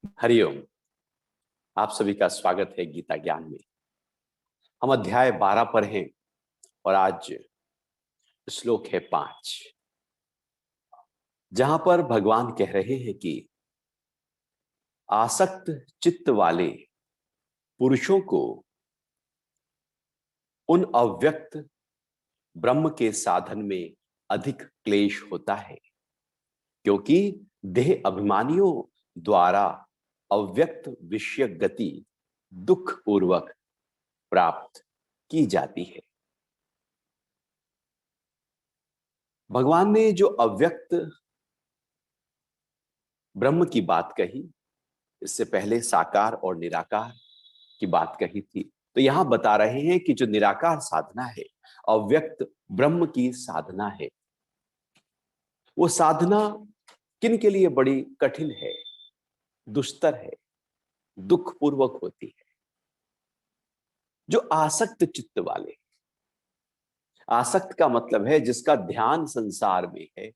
हरिओम। आप सभी का स्वागत है गीता ज्ञान में। हम अध्याय 12 पर हैं और आज श्लोक है 5, जहां पर भगवान कह रहे हैं कि आसक्त चित्त वाले पुरुषों को उन अव्यक्त ब्रह्म के साधन में अधिक क्लेश होता है, क्योंकि देह अभिमानियों द्वारा अव्यक्त विषय गति दुख पूर्वक प्राप्त की जाती है। भगवान ने जो अव्यक्त ब्रह्म की बात कही, इससे पहले साकार और निराकार की बात कही थी। तो यहां बता रहे हैं कि जो निराकार साधना है, अव्यक्त ब्रह्म की साधना है, वो साधना किन के लिए बड़ी कठिन है, दुष्तर है, दुख पूर्वक होती है। जो आसक्त चित्त वाले, आसक्त का मतलब है जिसका ध्यान संसार में है,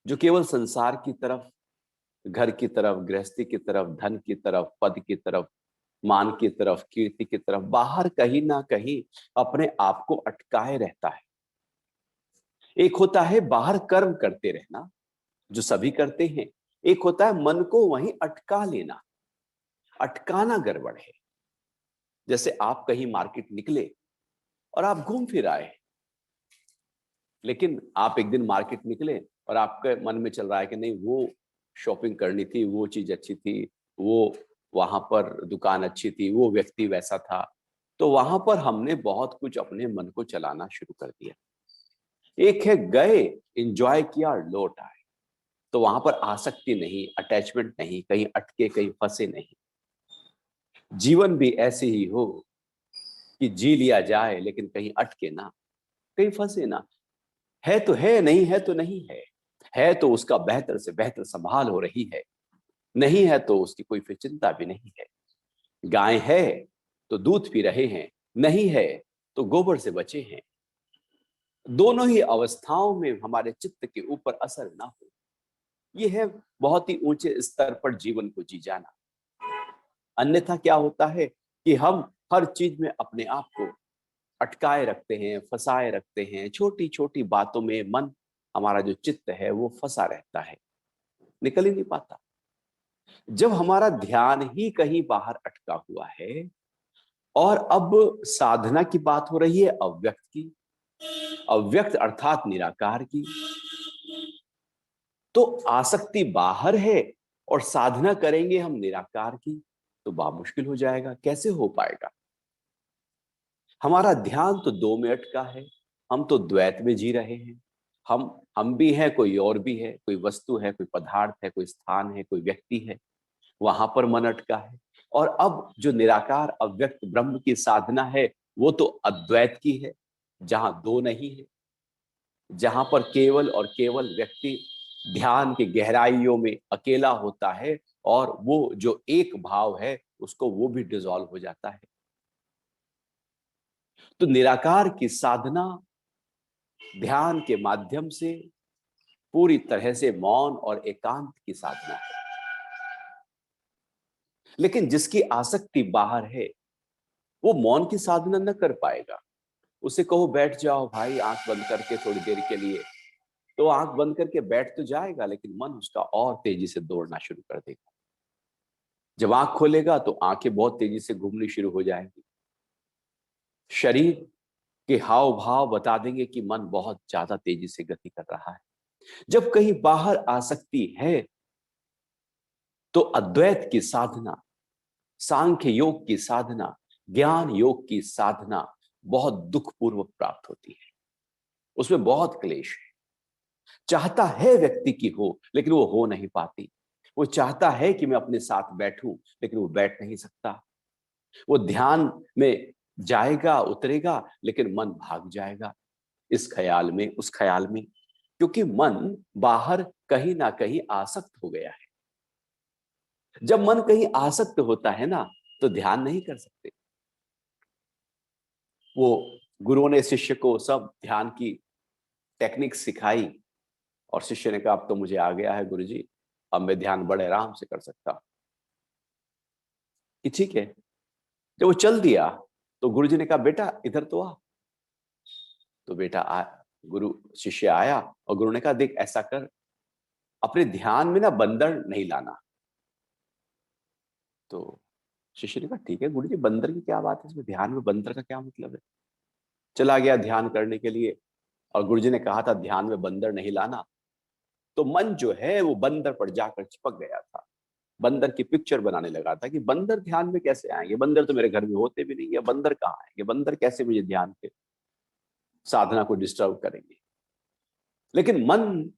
जो केवल संसार की तरफ, घर की तरफ, गृहस्थी की तरफ, धन की तरफ, पद की तरफ, मान की तरफ, कीर्ति की तरफ, बाहर कहीं ना कहीं अपने आप को अटकाए रहता है। एक होता है बाहर कर्म करते रहना, जो सभी करते हैं। एक होता है मन को वहीं अटका लेना। अटकाना गड़बड़ है। जैसे आप कहीं मार्केट निकले और आप घूम फिर आए, लेकिन आप एक दिन मार्केट निकले और आपके मन में चल रहा है कि नहीं, वो शॉपिंग करनी थी, वो चीज अच्छी थी, वो वहां पर दुकान अच्छी थी, वो व्यक्ति वैसा था। तो वहां पर हमने बहुत कुछ अपने मन को चलाना शुरू कर दिया। एक है गए, एंजॉय किया, लौट आए, तो वहां पर आसक्ति नहीं, अटैचमेंट नहीं, कहीं अटके, कहीं फंसे नहीं। जीवन भी ऐसे ही हो कि जी लिया जाए, लेकिन कहीं अटके ना, कहीं फंसे ना। है तो है, नहीं है तो नहीं है तो उसका बेहतर से बेहतर संभाल हो रही है, नहीं है तो उसकी कोई फिर चिंता भी नहीं है। गाय है तो दूध पी रहे हैं, नहीं है तो गोबर से बचे हैं। दोनों ही अवस्थाओं में हमारे चित्त के ऊपर असर ना हो, यह है बहुत ही ऊंचे स्तर पर जीवन को जी जाना। अन्यथा क्या होता है कि हम हर चीज में अपने आप को अटकाए रखते हैं, फंसाए रखते हैं। छोटी छोटी बातों में मन, हमारा जो चित्त है वो फंसा रहता है, निकल ही नहीं पाता। जब हमारा ध्यान ही कहीं बाहर अटका हुआ है, और अब साधना की बात हो रही है अव्यक्त की, अव्यक्त अर्थात निराकार की, तो आसक्ति बाहर है और साधना करेंगे हम निराकार की, तो बा मुश्किल हो जाएगा। कैसे हो पाएगा? हमारा ध्यान तो दो में अटका है। हम तो द्वैत में जी रहे हैं। हम भी हैं, कोई और भी है, कोई वस्तु है, कोई पदार्थ है, कोई स्थान है, कोई व्यक्ति है, वहां पर मन अटका है। और अब जो निराकार अव्यक्त ब्रह्म की साधना है, वो तो अद्वैत की है, जहां दो नहीं है, जहां पर केवल और केवल व्यक्ति ध्यान की गहराइयों में अकेला होता है, और वो जो एक भाव है उसको वो भी डिसॉल्व हो जाता है। तो निराकार की साधना ध्यान के माध्यम से पूरी तरह से मौन और एकांत की साधना है। लेकिन जिसकी आसक्ति बाहर है, वो मौन की साधना न कर पाएगा। उसे कहो बैठ जाओ भाई आंख बंद करके थोड़ी देर के लिए, तो आंख बंद करके बैठ तो जाएगा, लेकिन मन उसका और तेजी से दौड़ना शुरू कर देगा। जब आंख खोलेगा तो आंखें बहुत तेजी से घूमनी शुरू हो जाएंगी। शरीर के हाव भाव बता देंगे कि मन बहुत ज्यादा तेजी से गति कर रहा है। जब कहीं बाहर आसक्ति है, तो अद्वैत की साधना, सांख्य योग की साधना, ज्ञान योग की साधना बहुत दुखपूर्वक प्राप्त होती है। उसमें बहुत क्लेश है। चाहता है व्यक्ति की हो, लेकिन वो हो नहीं पाती। वो चाहता है कि मैं अपने साथ बैठूं, लेकिन वो बैठ नहीं सकता। वो ध्यान में जाएगा, उतरेगा, लेकिन मन भाग जाएगा इस ख्याल में, उस ख्याल में, क्योंकि मन बाहर कहीं ना कहीं आसक्त हो गया है। जब मन कहीं आसक्त होता है ना, तो ध्यान नहीं कर सकते। वो गुरुओं ने शिष्य को सब ध्यान की टेक्निक सिखाई, और शिष्य ने कहा अब तो मुझे आ गया है गुरुजी, अब मैं ध्यान बड़े आराम से कर सकता हूं। कि ठीक है। जब वो चल दिया तो गुरु जी ने कहा बेटा इधर तो आ। तो बेटा गुरु शिष्य आया और गुरु ने कहा देख ऐसा कर, अपने ध्यान में ना बंदर नहीं लाना। तो शिष्य ने कहा ठीक है गुरु जी, बंदर की क्या बात है इसमें, ध्यान में बंदर का क्या मतलब है। चला गया ध्यान करने के लिए और गुरु जी ने कहा था ध्यान में बंदर नहीं लाना। तो मन जो है वो बंदर पर जाकर चिपक गया था, बंदर की पिक्चर बनाने लगा था कि बंदर ध्यान में कैसे आएंगे, बंदर तो मेरे घर में होते भी नहीं है, बंदर कहाँ आएंगे, बंदर कैसे मुझे ध्यान के साधना को डिस्टर्ब करेंगे। लेकिन मन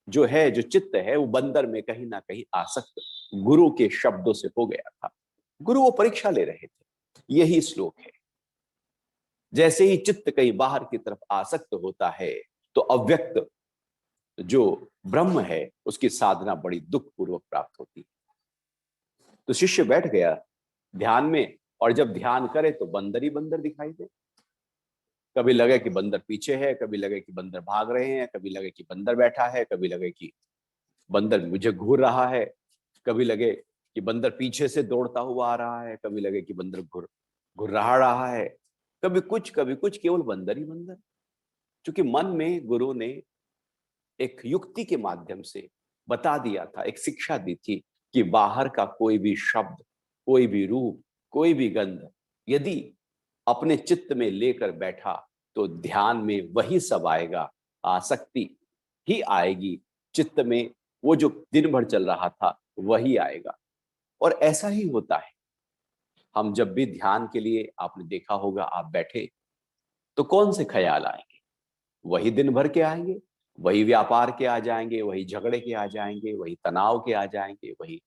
जो है, जो चित्त है, वो बंदर में कहीं ना कहीं आसक्त गुरु के शब्दों से हो गया था। गुरु वो परीक्षा ले रहे थे। यही श्लोक है। जैसे ही चित्त कहीं बाहर की तरफ आसक्त होता है तो अव्यक्त जो ब्रह्म है उसकी साधना बड़ी दुख पूर्वक प्राप्त होती है। तो शिष्य बैठ गया ध्यान में, और जब ध्यान करे तो बंदर ही बंदर दिखाई दे। कभी लगे कि बंदर पीछे है, कभी लगे कि बंदर भाग रहे हैं, कभी लगे कि बंदर बैठा है, कभी लगे कि बंदर मुझे घूर रहा है, कभी लगे कि बंदर पीछे से दौड़ता हुआ आ रहा है, कभी लगे कि बंदर घुर घुर रहा है, कभी कुछ, केवल बंदर ही बंदर। क्योंकि मन में गुरु ने एक युक्ति के माध्यम से बता दिया था, एक शिक्षा दी थी कि बाहर का कोई भी शब्द, कोई भी रूप, कोई भी गंध यदि अपने चित्त में लेकर बैठा तो ध्यान में वही सब आएगा, आसक्ति ही आएगी चित्त में। वो जो दिन भर चल रहा था वही आएगा। और ऐसा ही होता है। हम जब भी ध्यान के लिए, आपने देखा होगा, आप बैठे तो कौन से ख्याल आएंगे, वही दिन भर के आएंगे, वही व्यापार के आ जाएंगे, वही झगड़े के आ जाएंगे, वही तनाव के आ जाएंगे, वही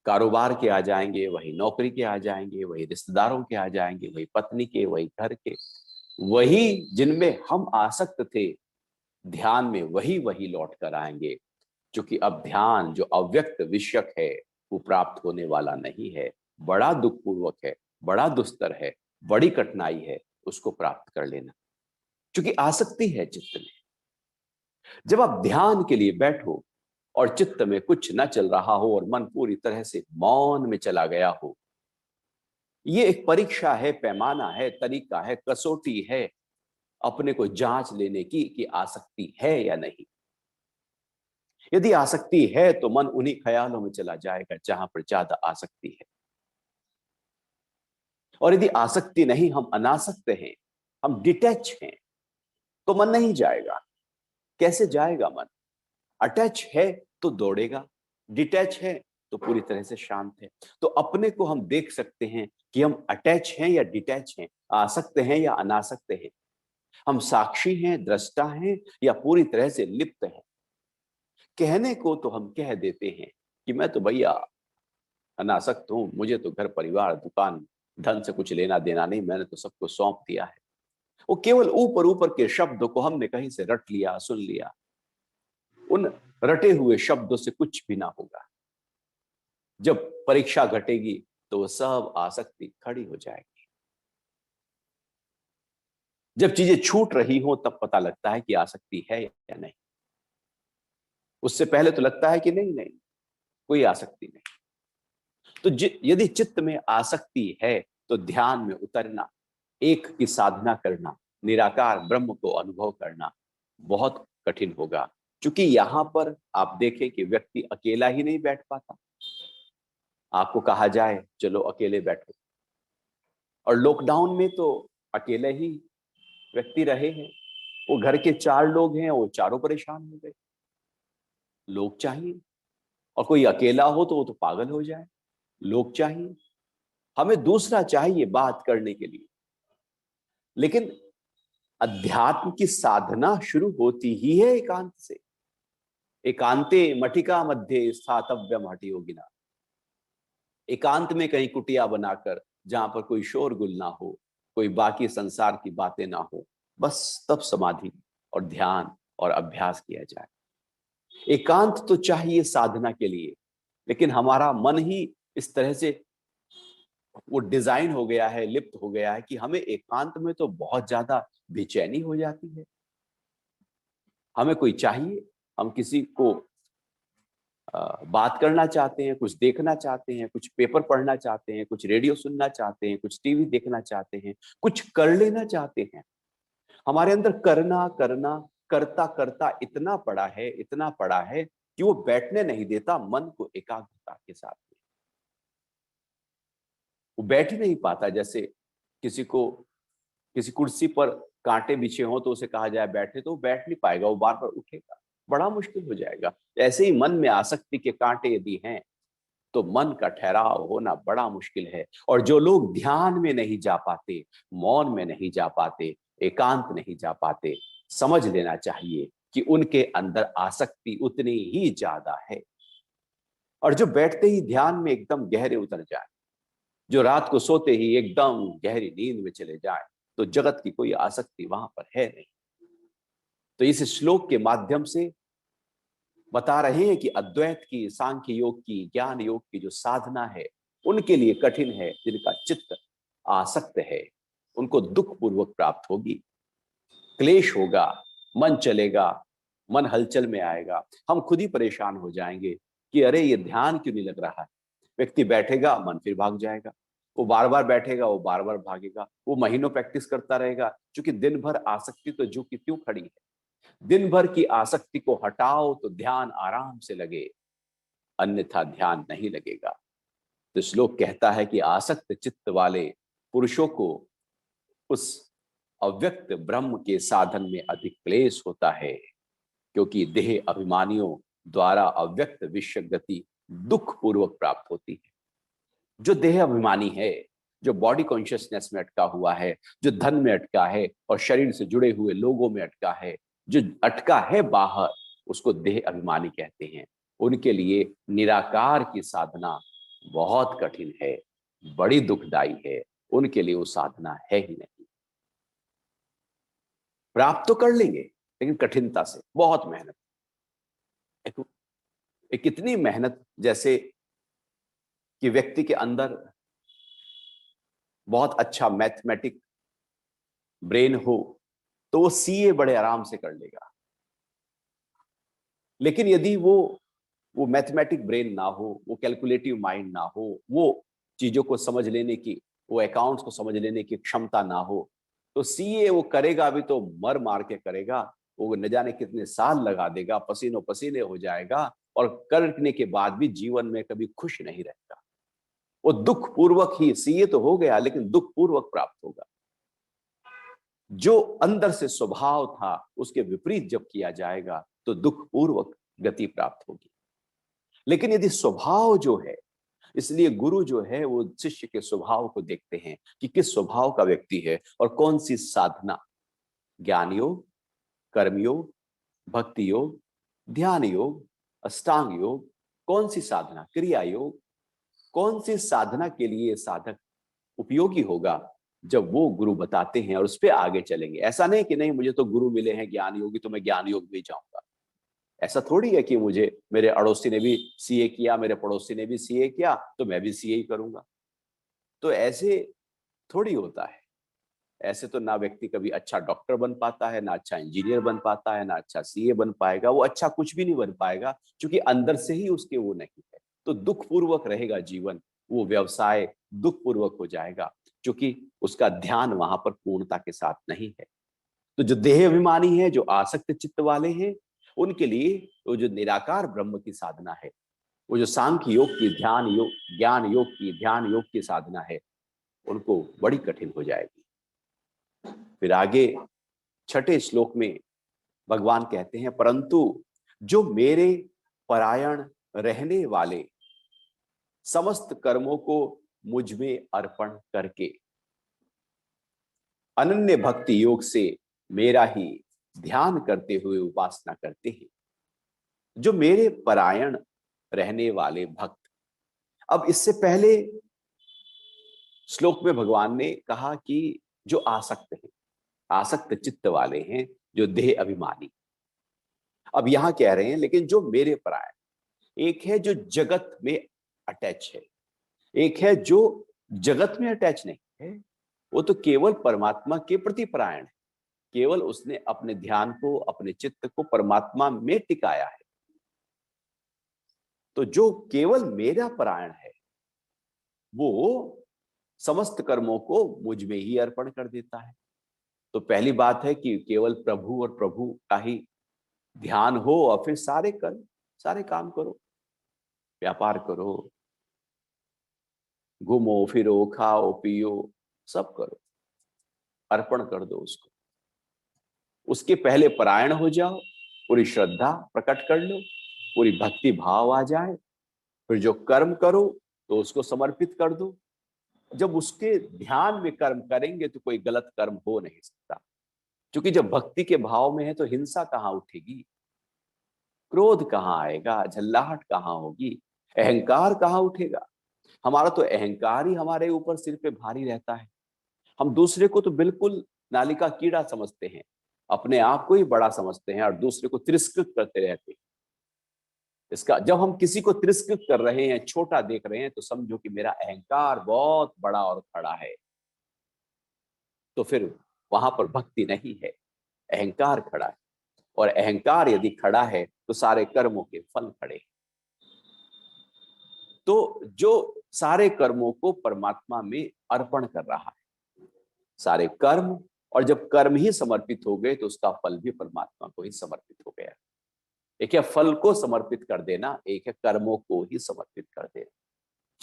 कारोबार के आ जाएंगे, वही नौकरी के आ जाएंगे, वही रिश्तेदारों के आ जाएंगे, वही पत्नी के, वही घर के, वही जिनमें हम आसक्त थे ध्यान में वही वही लौट कर आएंगे। क्योंकि अब ध्यान जो अव्यक्त विषयक है वो प्राप्त होने वाला नहीं है, बड़ा दुखपूर्वक है, बड़ा दुस्तर है, बड़ी कठिनाई है उसको प्राप्त कर लेना, क्योंकि आसक्ति है चित्त में। जब आप ध्यान के लिए बैठो और चित्त में कुछ न चल रहा हो और मन पूरी तरह से मौन में चला गया हो, ये एक परीक्षा है, पैमाना है, तरीका है, कसौटी है अपने को जांच लेने की कि आसक्ति है या नहीं। यदि आसक्ति है तो मन उन्हीं ख्यालों में चला जाएगा जहां पर ज्यादा आसक्ति है। और यदि आसक्ति नहीं, हम अनासक्त हैं, हम डिटैच हैं, तो मन नहीं जाएगा। कैसे जाएगा मन? अटैच है तो दौड़ेगा, डिटैच है तो पूरी तरह से शांत है। तो अपने को हम देख सकते हैं कि हम अटैच हैं या डिटैच हैं, आसक्त हैं या अनासक्त हैं, हम साक्षी हैं, दृष्टा हैं, या पूरी तरह से लिप्त हैं। कहने को तो हम कह देते हैं कि मैं तो भैया अनासक्त हूं, मुझे तो घर परिवार दुकान धन से कुछ लेना देना नहीं, मैंने तो सबको सौंप दिया है। वो केवल ऊपर ऊपर के शब्दों को हमने कहीं से रट लिया, सुन लिया। उन रटे हुए शब्दों से कुछ भी ना होगा। जब परीक्षा घटेगी तो वो सब आसक्ति खड़ी हो जाएगी। जब चीजें छूट रही हो तब पता लगता है कि आसक्ति है या नहीं। उससे पहले तो लगता है कि नहीं नहीं, कोई आसक्ति नहीं। तो यदि चित्त में आसक्ति है तो ध्यान में उतरना, एक की साधना करना, निराकार ब्रह्म को अनुभव करना बहुत कठिन होगा। क्योंकि यहां पर आप देखें कि व्यक्ति अकेला ही नहीं बैठ पाता। आपको कहा जाए चलो अकेले बैठो, और लॉकडाउन में तो अकेले ही व्यक्ति रहे हैं। वो घर के 4 लोग हैं, वो चारों परेशान हो गए। लोग चाहिए, और कोई अकेला हो तो वो तो पागल हो जाए। लोग चाहिए, हमें दूसरा चाहिए बात करने के लिए। लेकिन अध्यात्म की साधना शुरू होती ही है एकांत से। एकांते मटिका मध्ये स्थातव्यम हठि योगिना। एकांत में कहीं कुटिया बनाकर, जहां पर कोई शोरगुल ना हो, कोई बाकी संसार की बातें ना हो, बस तब समाधि और ध्यान और अभ्यास किया जाए। एकांत तो चाहिए साधना के लिए, लेकिन हमारा मन ही इस तरह से वो डिजाइन हो गया है, लिप्त हो गया है कि हमें एकांत में तो बहुत ज्यादा बेचैनी हो जाती है। हमें कोई चाहिए, हम किसी को बात करना चाहते हैं, कुछ देखना चाहते हैं, कुछ पेपर पढ़ना चाहते हैं, कुछ रेडियो सुनना चाहते हैं, कुछ टीवी देखना चाहते हैं, कुछ कर लेना चाहते हैं। हमारे अंदर करना करना करता करता इतना पड़ा है, इतना पड़ा है कि वो बैठने नहीं देता मन को एकाग्रता के साथ में। वो बैठ ही नहीं पाता। जैसे किसी को किसी कुर्सी पर कांटे बिछे हों तो उसे कहा जाए बैठे, तो वो बैठ नहीं पाएगा, वो बार बार उठेगा, बड़ा मुश्किल हो जाएगा। ऐसे ही मन में आसक्ति के कांटे यदि हैं तो मन का ठहराव होना बड़ा मुश्किल है। और जो लोग ध्यान में नहीं जा पाते, मौन में नहीं जा पाते, एकांत नहीं जा पाते, समझ लेना चाहिए कि उनके अंदर आसक्ति उतनी ही ज्यादा है। और जो बैठते ही ध्यान में एकदम गहरे उतर जाए, जो रात को सोते ही एकदम गहरी नींद में चले जाए, तो जगत की कोई आसक्ति वहां पर है नहीं। तो इस श्लोक के माध्यम से बता रहे हैं कि अद्वैत की, सांख्य योग की, ज्ञान योग की जो साधना है उनके लिए कठिन है। जिनका चित्त आसक्त है उनको दुख पूर्वक प्राप्त होगी, क्लेश होगा, मन चलेगा, मन हलचल में आएगा। हम खुद ही परेशान हो जाएंगे कि अरे ये ध्यान क्यों नहीं लग रहा है। व्यक्ति बैठेगा, मन फिर भाग जाएगा। वो बार बार बैठेगा, वो बार बार भागेगा। वो महीनों प्रैक्टिस करता रहेगा, क्योंकि दिन भर आसक्ति तो जो कि त्यों खड़ी है। दिन भर की आसक्ति को हटाओ तो ध्यान आराम से लगे, अन्यथा ध्यान नहीं लगेगा। तो श्लोक कहता है कि आसक्त चित्त वाले पुरुषों को उस अव्यक्त ब्रह्म के साधन में अधिक क्लेश होता है, क्योंकि देह अभिमानियों द्वारा अव्यक्त विश्व गति दुख पूर्वक प्राप्त होती है। जो देह अभिमानी है, जो बॉडी कॉन्शियसनेस में अटका हुआ है, जो धन में अटका है और शरीर से जुड़े हुए लोगों में अटका है, जो अटका है बाहर, उसको देह अभिमानी कहते हैं। उनके लिए निराकार की साधना बहुत कठिन है, बड़ी दुखदाई है। उनके लिए वो साधना है ही नहीं। प्राप्त तो कर लेंगे लेकिन कठिनता से, बहुत मेहनत। एक कितनी मेहनत, जैसे कि व्यक्ति के अंदर बहुत अच्छा मैथमेटिक ब्रेन हो तो वो सीए बड़े आराम से कर लेगा। लेकिन यदि वो मैथमेटिक ब्रेन ना हो, वो कैलकुलेटिव माइंड ना हो, वो चीजों को समझ लेने की, वो अकाउंट्स को समझ लेने की क्षमता ना हो, तो सीए वो करेगा भी तो मर मार के करेगा। वो न जाने कितने साल लगा देगा, पसीनों पसीने हो जाएगा, और करने के बाद भी जीवन में कभी खुश नहीं रहेगा। वो दुख पूर्वक ही, सीए तो हो गया लेकिन दुख पूर्वक प्राप्त होगा। जो अंदर से स्वभाव था उसके विपरीत जब किया जाएगा तो दुख पूर्वक गति प्राप्त होगी। लेकिन यदि स्वभाव जो है, इसलिए गुरु जो है वो शिष्य के स्वभाव को देखते हैं कि किस स्वभाव का व्यक्ति है और कौन सी साधना, ज्ञान योग, कर्म योग, भक्ति योग, ध्यान योग, अष्टांग योग, कौन सी साधना, क्रिया योग, कौन सी साधना के लिए साधक उपयोगी होगा, जब वो गुरु बताते हैं और उस पर आगे चलेंगे। ऐसा नहीं कि नहीं मुझे तो गुरु मिले हैं ज्ञान योगी तो मैं ज्ञान योग में जाऊंगा। ऐसा थोड़ी है कि मुझे मेरे अड़ोसी ने भी सीए किया, मेरे पड़ोसी ने भी सीए किया तो मैं भी सीए ही करूंगा। तो ऐसे थोड़ी होता है। ऐसे तो ना व्यक्ति कभी अच्छा डॉक्टर बन पाता है, ना अच्छा इंजीनियर बन पाता है, ना अच्छा सीए बन पाएगा। वो अच्छा कुछ भी नहीं बन पाएगा, क्योंकि अंदर से ही उसके वो नहीं है। तो दुख पूर्वक रहेगा जीवन, वो व्यवसाय दुख पूर्वक हो जाएगा, क्योंकि उसका ध्यान वहां पर पूर्णता के साथ नहीं है। तो जो देह अभिमानी है, जो आसक्त चित्त वाले हैं, उनके लिए वो जो निराकार ब्रह्म की साधना है, वो जो सांख्य योग की, ध्यान योग, ज्ञान योग की, ध्यान योग की साधना है, उनको बड़ी कठिन हो जाएगी। फिर आगे छठे श्लोक में भगवान कहते हैं, परंतु जो मेरे परायण रहने वाले समस्त कर्मों को मुझ में अर्पण करके अनन्य भक्ति योग से मेरा ही ध्यान करते हुए उपासना करते हैं, जो मेरे परायण रहने वाले भक्त। अब इससे पहले श्लोक में भगवान ने कहा कि जो आसक्त है, आसक्त चित्त वाले हैं, जो देह अभिमानी। अब यहां कह रहे हैं लेकिन जो मेरे परायण, एक है जो जगत में अटैच है, एक है जो जगत में अटैच नहीं है, वो तो केवल परमात्मा के प्रति परायण है। केवल उसने अपने ध्यान को, अपने चित्त को परमात्मा में टिकाया है। तो जो केवल मेरा परायण है वो समस्त कर्मों को मुझ में ही अर्पण कर देता है। तो पहली बात है कि केवल प्रभु और प्रभु का ही ध्यान हो और फिर सारे कर्म, सारे काम करो, व्यापार करो, घूमो फिरो, खाओ पियो, सब करो, अर्पण कर दो उसको। उसके पहले परायण हो जाओ, पूरी श्रद्धा प्रकट कर लो, पूरी भक्ति भाव आ जाए, फिर जो कर्म करो तो उसको समर्पित कर दो। जब उसके ध्यान में कर्म करेंगे तो कोई गलत कर्म हो नहीं सकता, क्योंकि जब भक्ति के भाव में है तो हिंसा कहाँ उठेगी, क्रोध कहाँ आएगा, झल्लाहट कहाँ होगी, अहंकार कहाँ उठेगा। हमारा तो अहंकार ही हमारे ऊपर सिर पे भारी रहता है। हम दूसरे को तो बिल्कुल नाली का कीड़ा समझते हैं, अपने आप को ही बड़ा समझते हैं और दूसरे को तिरस्कृत करते रहते हैं। इसका जब हम किसी को तिरस्कृत कर रहे हैं, छोटा देख रहे हैं, तो समझो कि मेरा अहंकार बहुत बड़ा और खड़ा है। तो फिर वहां पर भक्ति नहीं है, अहंकार खड़ा है। और अहंकार यदि खड़ा है तो सारे कर्मों के फल खड़े हैं। तो जो सारे कर्मों को परमात्मा में अर्पण कर रहा है, सारे कर्म, और जब कर्म ही समर्पित हो गए तो उसका फल भी परमात्मा को ही समर्पित हो गया। एक है फल को समर्पित कर देना, एक है कर्मों को ही समर्पित कर देना,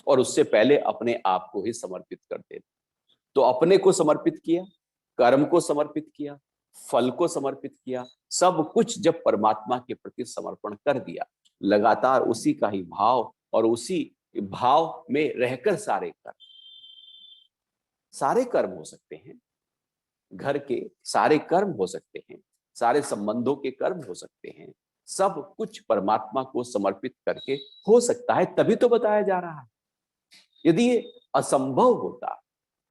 और उससे पहले अपने आप को ही समर्पित कर देना। तो अपने को समर्पित किया, कर्म को समर्पित किया, फल को समर्पित किया, सब कुछ जब परमात्मा के प्रति समर्पण कर दिया, लगातार उसी का ही भाव और उसी भाव में रहकर सारे कर्म हो सकते हैं, घर के सारे कर्म हो सकते हैं, सारे संबंधों के कर्म हो सकते हैं, सब कुछ परमात्मा को समर्पित करके हो सकता है, तभी तो बताया जा रहा है। यदि ये असंभव होता,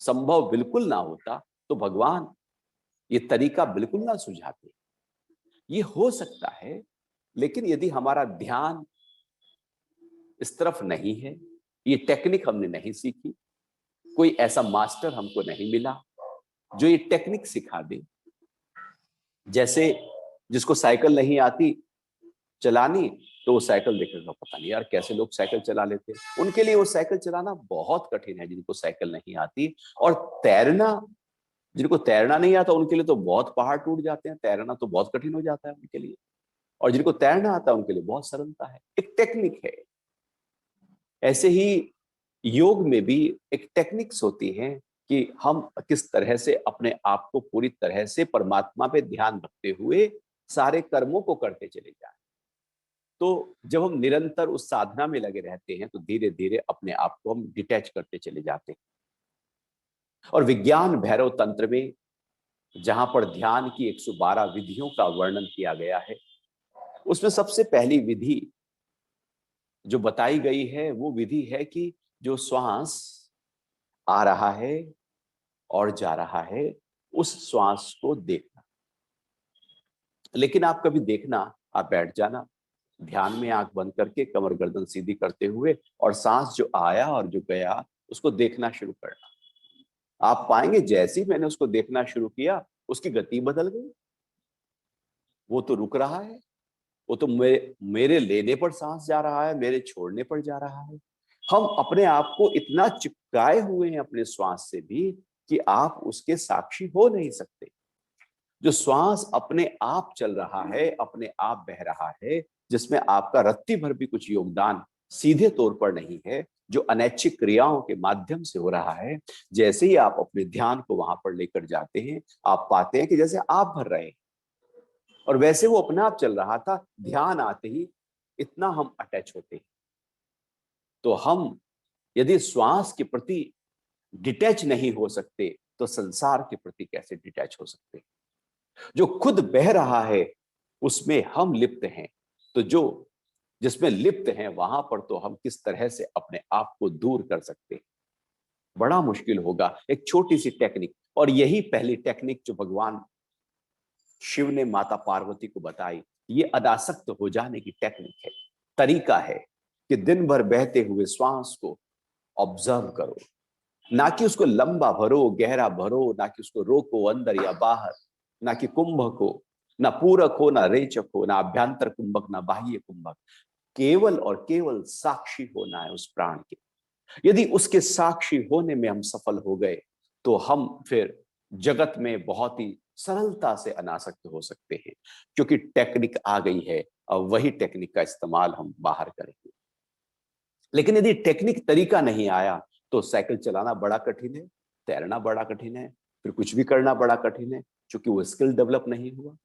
संभव बिल्कुल ना होता, तो भगवान ये तरीका बिल्कुल ना सुझाते। ये हो सकता है, लेकिन यदि हमारा ध्यान इस तरफ नहीं है, ये टेक्निक हमने नहीं सीखी, कोई ऐसा मास्टर हमको नहीं मिला जो ये टेक्निक सिखा दे। जैसे जिसको साइकिल नहीं आती चलानी, तो वो साइकिल देखेगा, पता नहीं यार कैसे लोग साइकिल चला लेते हैं। उनके लिए वो साइकिल चलाना बहुत कठिन है, जिनको साइकिल नहीं आती। और तैरना, जिनको तैरना नहीं आता उनके लिए तो बहुत पहाड़ टूट जाते हैं, तैरना तो बहुत कठिन हो जाता है उनके लिए। और जिनको तैरना आता है उनके लिए बहुत सरलता है, एक टेक्निक है। ऐसे ही योग में भी एक टेक्निक्स होती हैं कि हम किस तरह से अपने आप को पूरी तरह से परमात्मा पे ध्यान रखते हुए सारे कर्मों को करते चले जाएं। तो जब हम निरंतर उस साधना में लगे रहते हैं तो धीरे धीरे अपने आप को हम डिटैच करते चले जाते हैं। और विज्ञान भैरव तंत्र में जहां पर ध्यान की 112 विधियों का वर्णन किया गया है, उसमें सबसे पहली विधि जो बताई गई है वो विधि है कि जो श्वास आ रहा है और जा रहा है, उस श्वास को देखना। लेकिन आप कभी देखना, आप बैठ जाना ध्यान में, आंख बंद करके कमर गर्दन सीधी करते हुए, और सांस जो आया और जो गया उसको देखना शुरू करना। आप पाएंगे जैसे ही मैंने उसको देखना शुरू किया, उसकी गति बदल गई। वो तो रुक रहा है, वो तो मेरे लेने पर सांस जा रहा है, मेरे छोड़ने पर जा रहा है। हम अपने आप को इतना चिपकाए हुए हैं अपने श्वास से भी कि आप उसके साक्षी हो नहीं सकते। जो श्वास अपने आप चल रहा है, अपने आप बह रहा है, जिसमें आपका रत्ती भर भी कुछ योगदान सीधे तौर पर नहीं है, जो अनैच्छिक क्रियाओं के माध्यम से हो रहा है, जैसे ही आप अपने ध्यान को वहां पर लेकर जाते हैं, आप पाते हैं कि जैसे आप भर रहे हैं और वैसे वो अपने आप चल रहा था। ध्यान आते ही इतना हम अटैच होते हैं। तो हम यदि श्वास के प्रति डिटैच नहीं हो सकते, तो संसार के प्रति कैसे डिटैच हो सकते? जो खुद बह रहा है उसमें हम लिप्त हैं, तो जो जिसमें लिप्त हैं वहां पर तो हम किस तरह से अपने आप को दूर कर सकते हैं? बड़ा मुश्किल होगा। एक छोटी सी टेक्निक, और यही पहली टेक्निक जो भगवान शिव ने माता पार्वती को बताई, ये अनासक्त हो जाने की टेक्निक है, तरीका है कि दिन भर बहते हुए श्वास को ऑब्जर्व करो, ना कि उसको लंबा भरो, गहरा भरो, ना कि उसको रोको अंदर या बाहर, ना कि कुंभक हो, ना पूरक हो, ना रेचक हो, ना अभ्यंतर कुंभक, ना बाह्य कुंभक। केवल और केवल साक्षी होना है उस प्राण के। यदि उसके साक्षी होने में हम सफल हो गए तो हम फिर जगत में बहुत ही सरलता से अनासक्त हो सकते हैं, क्योंकि टेक्निक आ गई है। अब वही टेक्निक का इस्तेमाल हम बाहर करेंगे। लेकिन यदि टेक्निक तरीका नहीं आया तो साइकिल चलाना बड़ा कठिन है, तैरना बड़ा कठिन है, फिर कुछ भी करना बड़ा कठिन है, क्योंकि वो स्किल डेवलप नहीं हुआ।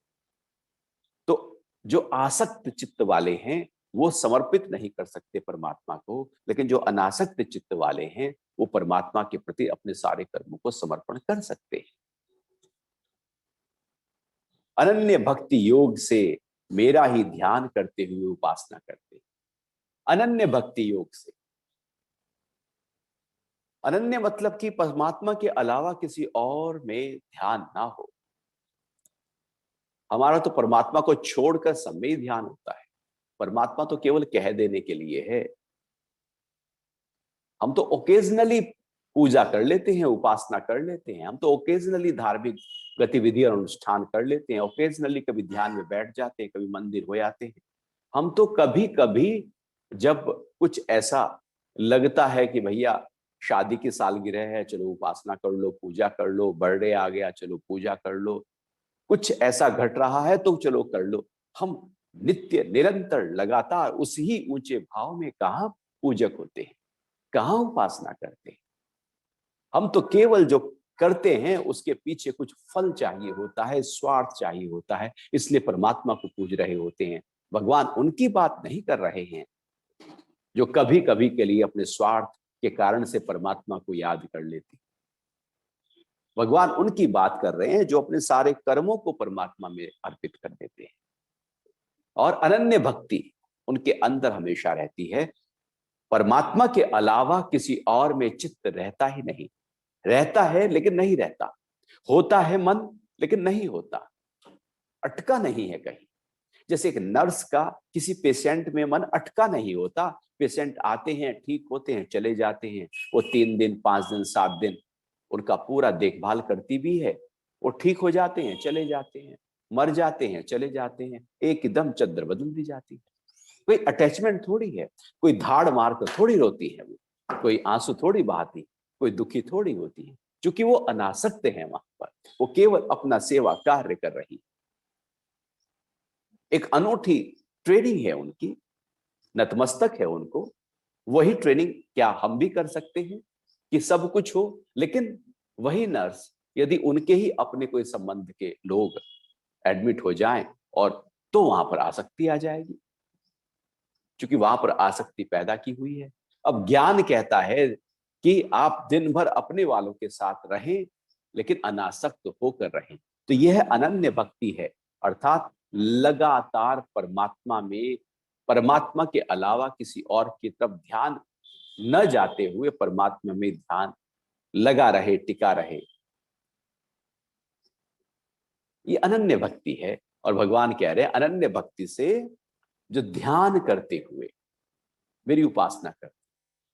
तो जो आसक्त चित्त वाले हैं वो समर्पित नहीं कर सकते परमात्मा को, लेकिन जो अनासक्त चित्त वाले हैं वो परमात्मा के प्रति अपने सारे कर्मों को समर्पण कर सकते हैं। अनन्य भक्ति योग से मेरा ही ध्यान करते हुए उपासना करते हैं। अनन्य भक्ति योग से, अनन्य मतलब कि परमात्मा के अलावा किसी और में ध्यान ना हो। हमारा तो परमात्मा को छोड़कर सब में ही ध्यान होता है। परमात्मा तो केवल कह देने के लिए है। हम तो ओकेजनली पूजा कर लेते हैं, उपासना कर लेते हैं, हम तो ओकेजनली धार्मिक गतिविधि और अनुष्ठान कर लेते हैं, ओकेजनली कभी ध्यान में बैठ जाते हैं, कभी मंदिर हो जाते हैं। हम तो कभी कभी जब कुछ ऐसा लगता है कि भैया शादी की सालगिरह है, चलो उपासना कर लो, पूजा कर लो, बर्थडे आ गया, चलो पूजा कर लो, कुछ ऐसा घट रहा है तो चलो कर लो। हम नित्य निरंतर लगातार उसी ऊंचे भाव में कहां पूजक होते हैं, कहां उपासना करते हैं। हम तो केवल जो करते हैं उसके पीछे कुछ फल चाहिए होता है, स्वार्थ चाहिए होता है, इसलिए परमात्मा को पूज रहे होते हैं। भगवान उनकी बात नहीं कर रहे हैं जो कभी कभी के लिए अपने स्वार्थ के कारण से परमात्मा को याद कर लेते। भगवान उनकी बात कर रहे हैं जो अपने सारे कर्मों को परमात्मा में अर्पित कर देते हैं। और अनन्य भक्ति उनके अंदर हमेशा रहती है। परमात्मा के अलावा किसी और में चित्त रहता ही नहीं, रहता है लेकिन नहीं रहता, होता है मन लेकिन नहीं होता, अटका नहीं है कहीं। जैसे एक नर्स का किसी पेशेंट में मन अटका नहीं होता, पेशेंट आते हैं, ठीक होते हैं, चले जाते हैं, वो 3 दिन 5 दिन 7 दिन उनका पूरा देखभाल करती भी है, वो ठीक हो जाते हैं, चले जाते हैं, मर जाते हैं, चले जाते हैं, एकदम चद्दर बदल दी जाती है। कोई अटैचमेंट थोड़ी है, कोई धाड़ मार कर थोड़ी रोती है, वो कोई आंसू थोड़ी बहाती, कोई दुखी थोड़ी होती है, क्योंकि वो अनासक्त है वहां पर, वो केवल अपना सेवा कार्य कर रही। एक अनूठी ट्रेनिंग है उनकी, नतमस्तक है उनको। वही ट्रेनिंग क्या हम भी कर सकते हैं कि सब कुछ हो, लेकिन वही नर्स यदि उनके ही अपने कोई संबंध के लोग एडमिट हो जाएं और तो वहां पर आसक्ति आ जाएगी, क्योंकि वहां पर आसक्ति पैदा की हुई है। अब ज्ञान कहता है कि आप दिन भर अपने वालों के साथ रहें लेकिन अनासक्त होकर रहें। तो यह अनन्य भक्ति है, अर्थात लगातार परमात्मा में, परमात्मा के अलावा किसी और की तरफ ध्यान न जाते हुए परमात्मा में ध्यान लगा रहे, टिका रहे। ये अनन्य भक्ति है। और भगवान कह रहे हैं अनन्य भक्ति से जो ध्यान करते हुए मेरी उपासना करते।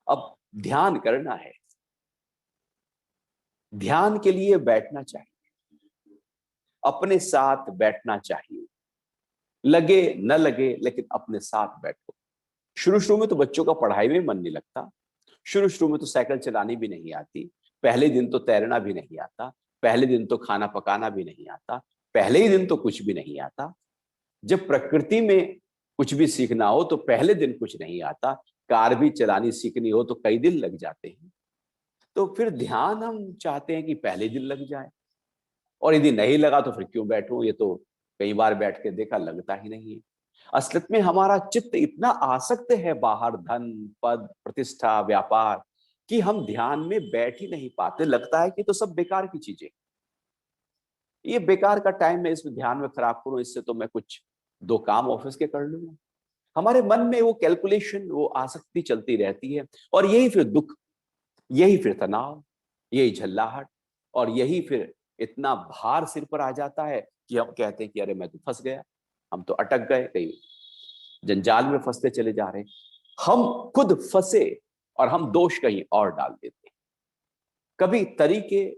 अब ध्यान करना है, ध्यान के लिए बैठना चाहिए, अपने साथ बैठना चाहिए, लगे न लगे लेकिन अपने साथ बैठो। शुरू शुरू में तो बच्चों का पढ़ाई में मन नहीं लगता, शुरू शुरू में तो साइकिल चलानी भी नहीं आती, पहले दिन तो तैरना भी नहीं आता, पहले दिन तो खाना पकाना भी नहीं आता, पहले ही दिन तो कुछ भी नहीं आता। जब प्रकृति में कुछ भी सीखना हो तो पहले दिन कुछ नहीं आता, कार भी चलानी सीखनी हो तो कई दिन लग जाते हैं। तो फिर ध्यान हम चाहते हैं कि पहले दिन लग जाए, और यदि नहीं लगा तो फिर क्यों बैठूं, ये तो कई बार बैठ के देखा लगता ही नहीं है। असलियत में हमारा चित्त इतना आसक्त है बाहर धन पद प्रतिष्ठा व्यापार कि हम ध्यान में बैठ ही नहीं पाते। लगता है कि तो सब बेकार की चीजें, ये बेकार का टाइम है, इसमें ध्यान में खराब करूं, इससे तो मैं कुछ 2 काम ऑफिस के कर लूंगा। हमारे मन में वो कैलकुलेशन, वो आसक्ति चलती रहती है, और यही फिर दुख, यही फिर तनाव, यही झल्लाहट, और यही फिर इतना भार सिर पर आ जाता है कि हम कहते हैं कि अरे मैं तो फंस गया, हम तो अटक गए, कहीं जंजाल में फंसते चले जा रहे हैं। हम खुद फंसे और हम दोष कहीं और डाल देते हैं। कभी तरीके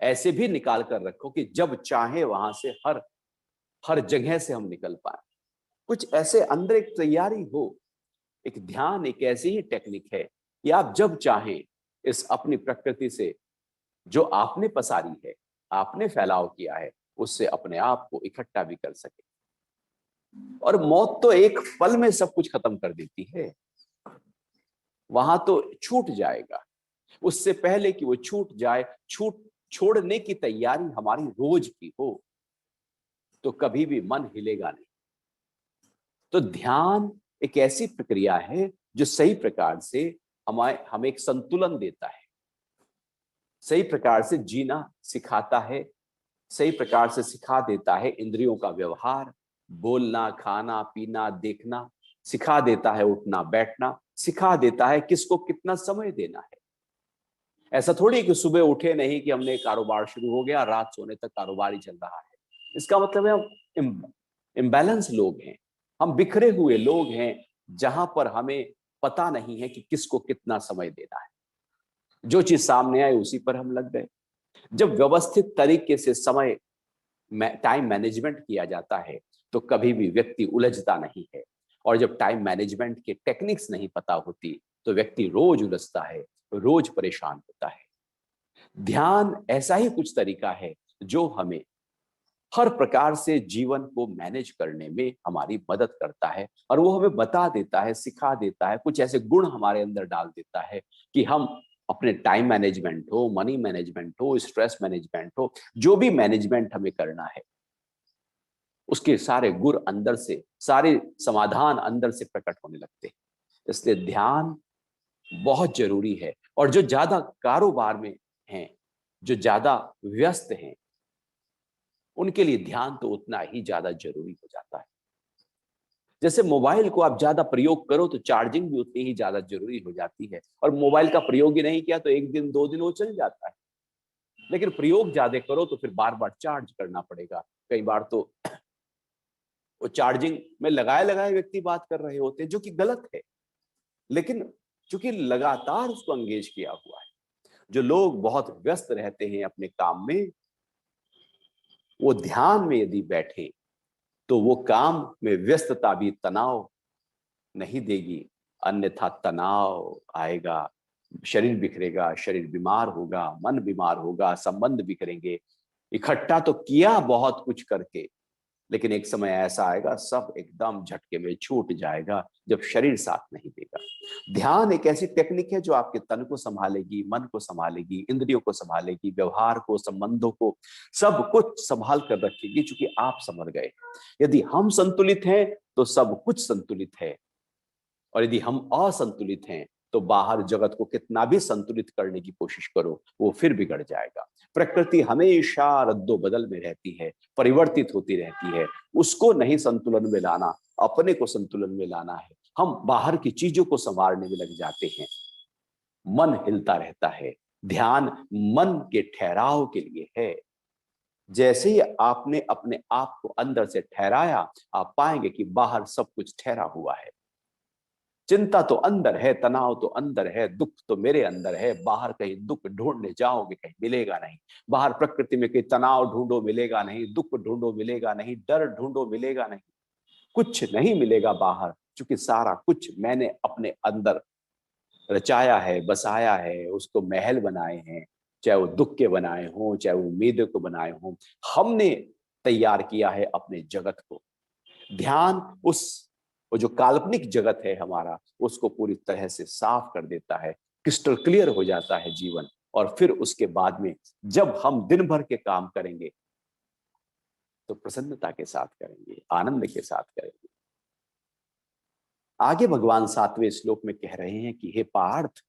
ऐसे भी निकाल कर रखो कि जब चाहे वहां से हर हर जगह से हम निकल पाए। कुछ ऐसे अंदर एक तैयारी हो। एक ध्यान एक ऐसी ही टेक्निक है कि आप जब चाहें इस अपनी प्रकृति से जो आपने पसारी है, आपने फैलाव किया है, उससे अपने आप को इकट्ठा भी कर सके। और मौत तो एक पल में सब कुछ खत्म कर देती है, वहां तो छूट जाएगा। उससे पहले कि वो छूट जाए, छूट छोड़ने की तैयारी हमारी रोज की हो, तो कभी भी मन हिलेगा नहीं। तो ध्यान एक ऐसी प्रक्रिया है जो सही प्रकार से हमें एक संतुलन देता है, सही प्रकार से जीना सिखाता है, सही प्रकार से सिखा देता है इंद्रियों का व्यवहार, बोलना, खाना, पीना, देखना, सिखा देता है उठना बैठना, सिखा देता है किसको कितना समय देना है। ऐसा थोड़ी कि सुबह उठे नहीं कि हमने कारोबार शुरू हो गया, रात सोने तक कारोबार ही चल रहा है। इसका मतलब है हम इम्बैलेंस लोग हैं, हम बिखरे हुए लोग हैं, जहां पर हमें पता नहीं है कि किसको कितना समय देना है। जो चीज सामने आए उसी पर हम लग गए। जब व्यवस्थित तरीके से समय टाइम मैनेजमेंट किया जाता है, तो कभी भी व्यक्ति उलझता नहीं है। और जब टाइम मैनेजमेंट के टेक्निक्स नहीं पता होती, तो व्यक्ति रोज उलझता है, रोज परेशान होता है। ध्यान ऐसा ही कुछ तरीका है जो हमें हर प्रकार से जीवन को मैनेज करने में हमारी मदद करता है, और वो हमें बता देता है, सिखा देता है, कुछ ऐसे गुण हमारे अंदर डाल देता है कि हम अपने टाइम मैनेजमेंट हो, मनी मैनेजमेंट हो, स्ट्रेस मैनेजमेंट हो, जो भी मैनेजमेंट हमें करना है, उसके सारे गुण अंदर से, सारे समाधान अंदर से प्रकट होने लगते हैं। इसलिए ध्यान बहुत जरूरी है। और जो ज्यादा कारोबार में हैं, जो ज्यादा व्यस्त हैं, उनके लिए ध्यान तो उतना ही ज्यादा जरूरी हो जाता है। जैसे मोबाइल को आप ज्यादा प्रयोग करो तो चार्जिंग भी उतनी ही ज्यादा जरूरी हो जाती है, और मोबाइल का प्रयोग ही नहीं किया तो एक दिन दो दिन वो चल जाता है। लेकिन प्रयोग ज्यादा करो तो फिर बार बार चार्ज करना पड़ेगा। कई बार तो वो चार्जिंग में लगाए लगाए व्यक्ति बात कर रहे होते हैं, जो कि गलत है। लेकिन चूंकि लगातार उसको एंगेज किया हुआ है, जो लोग बहुत व्यस्त रहते हैं अपने काम में, वो ध्यान में यदि बैठे तो वो काम में व्यस्तता भी तनाव नहीं देगी, अन्यथा तनाव आएगा, शरीर बिखरेगा, शरीर बीमार होगा, मन बीमार होगा, संबंध बिखरेंगे। इकट्ठा तो किया बहुत कुछ करके, लेकिन एक समय ऐसा आएगा सब एकदम झटके में छूट जाएगा जब शरीर साथ नहीं देगा। ध्यान एक ऐसी टेक्निक है जो आपके तन को संभालेगी, मन को संभालेगी, इंद्रियों को संभालेगी, व्यवहार को, संबंधों को, सब कुछ संभाल कर रखेगी, क्योंकि आप संभल गए। यदि हम संतुलित हैं तो सब कुछ संतुलित है, और यदि हम असंतुलित हैं तो बाहर जगत को कितना भी संतुलित करने की कोशिश करो, वो फिर बिगड़ जाएगा। प्रकृति हमेशा रद्दो बदल में रहती है, परिवर्तित होती रहती है। उसको नहीं संतुलन में लाना, अपने को संतुलन में लाना है। हम बाहर की चीजों को संवारने में लग जाते हैं, मन हिलता रहता है। ध्यान मन के ठहराव के लिए है। जैसे ही आपने अपने आप को अंदर से ठहराया, आप पाएंगे कि बाहर सब कुछ ठहरा हुआ है। चिंता तो अंदर है, तनाव तो अंदर है, दुख तो मेरे अंदर है। बाहर कहीं दुख ढूंढने जाओगे कहीं मिलेगा नहीं। बाहर प्रकृति में कहीं तनाव ढूंढो मिलेगा नहीं, दुख ढूंढो मिलेगा नहीं, डर ढूंढो मिलेगा नहीं, कुछ नहीं मिलेगा बाहर। क्योंकि सारा कुछ मैंने अपने अंदर रचाया है, बसाया है, उसको महल बनाए हैं। चाहे वो दुख के बनाए हों, चाहे वो उम्मीदों को बनाए हों, हमने तैयार किया है अपने जगत को। ध्यान उस वो जो काल्पनिक जगत है हमारा, उसको पूरी तरह से साफ कर देता है, क्रिस्टल क्लियर हो जाता है जीवन। और फिर उसके बाद में जब हम दिन भर के काम करेंगे तो प्रसन्नता के साथ करेंगे, आनंद के साथ करेंगे। आगे भगवान 7वें श्लोक में कह रहे हैं कि हे पार्थ,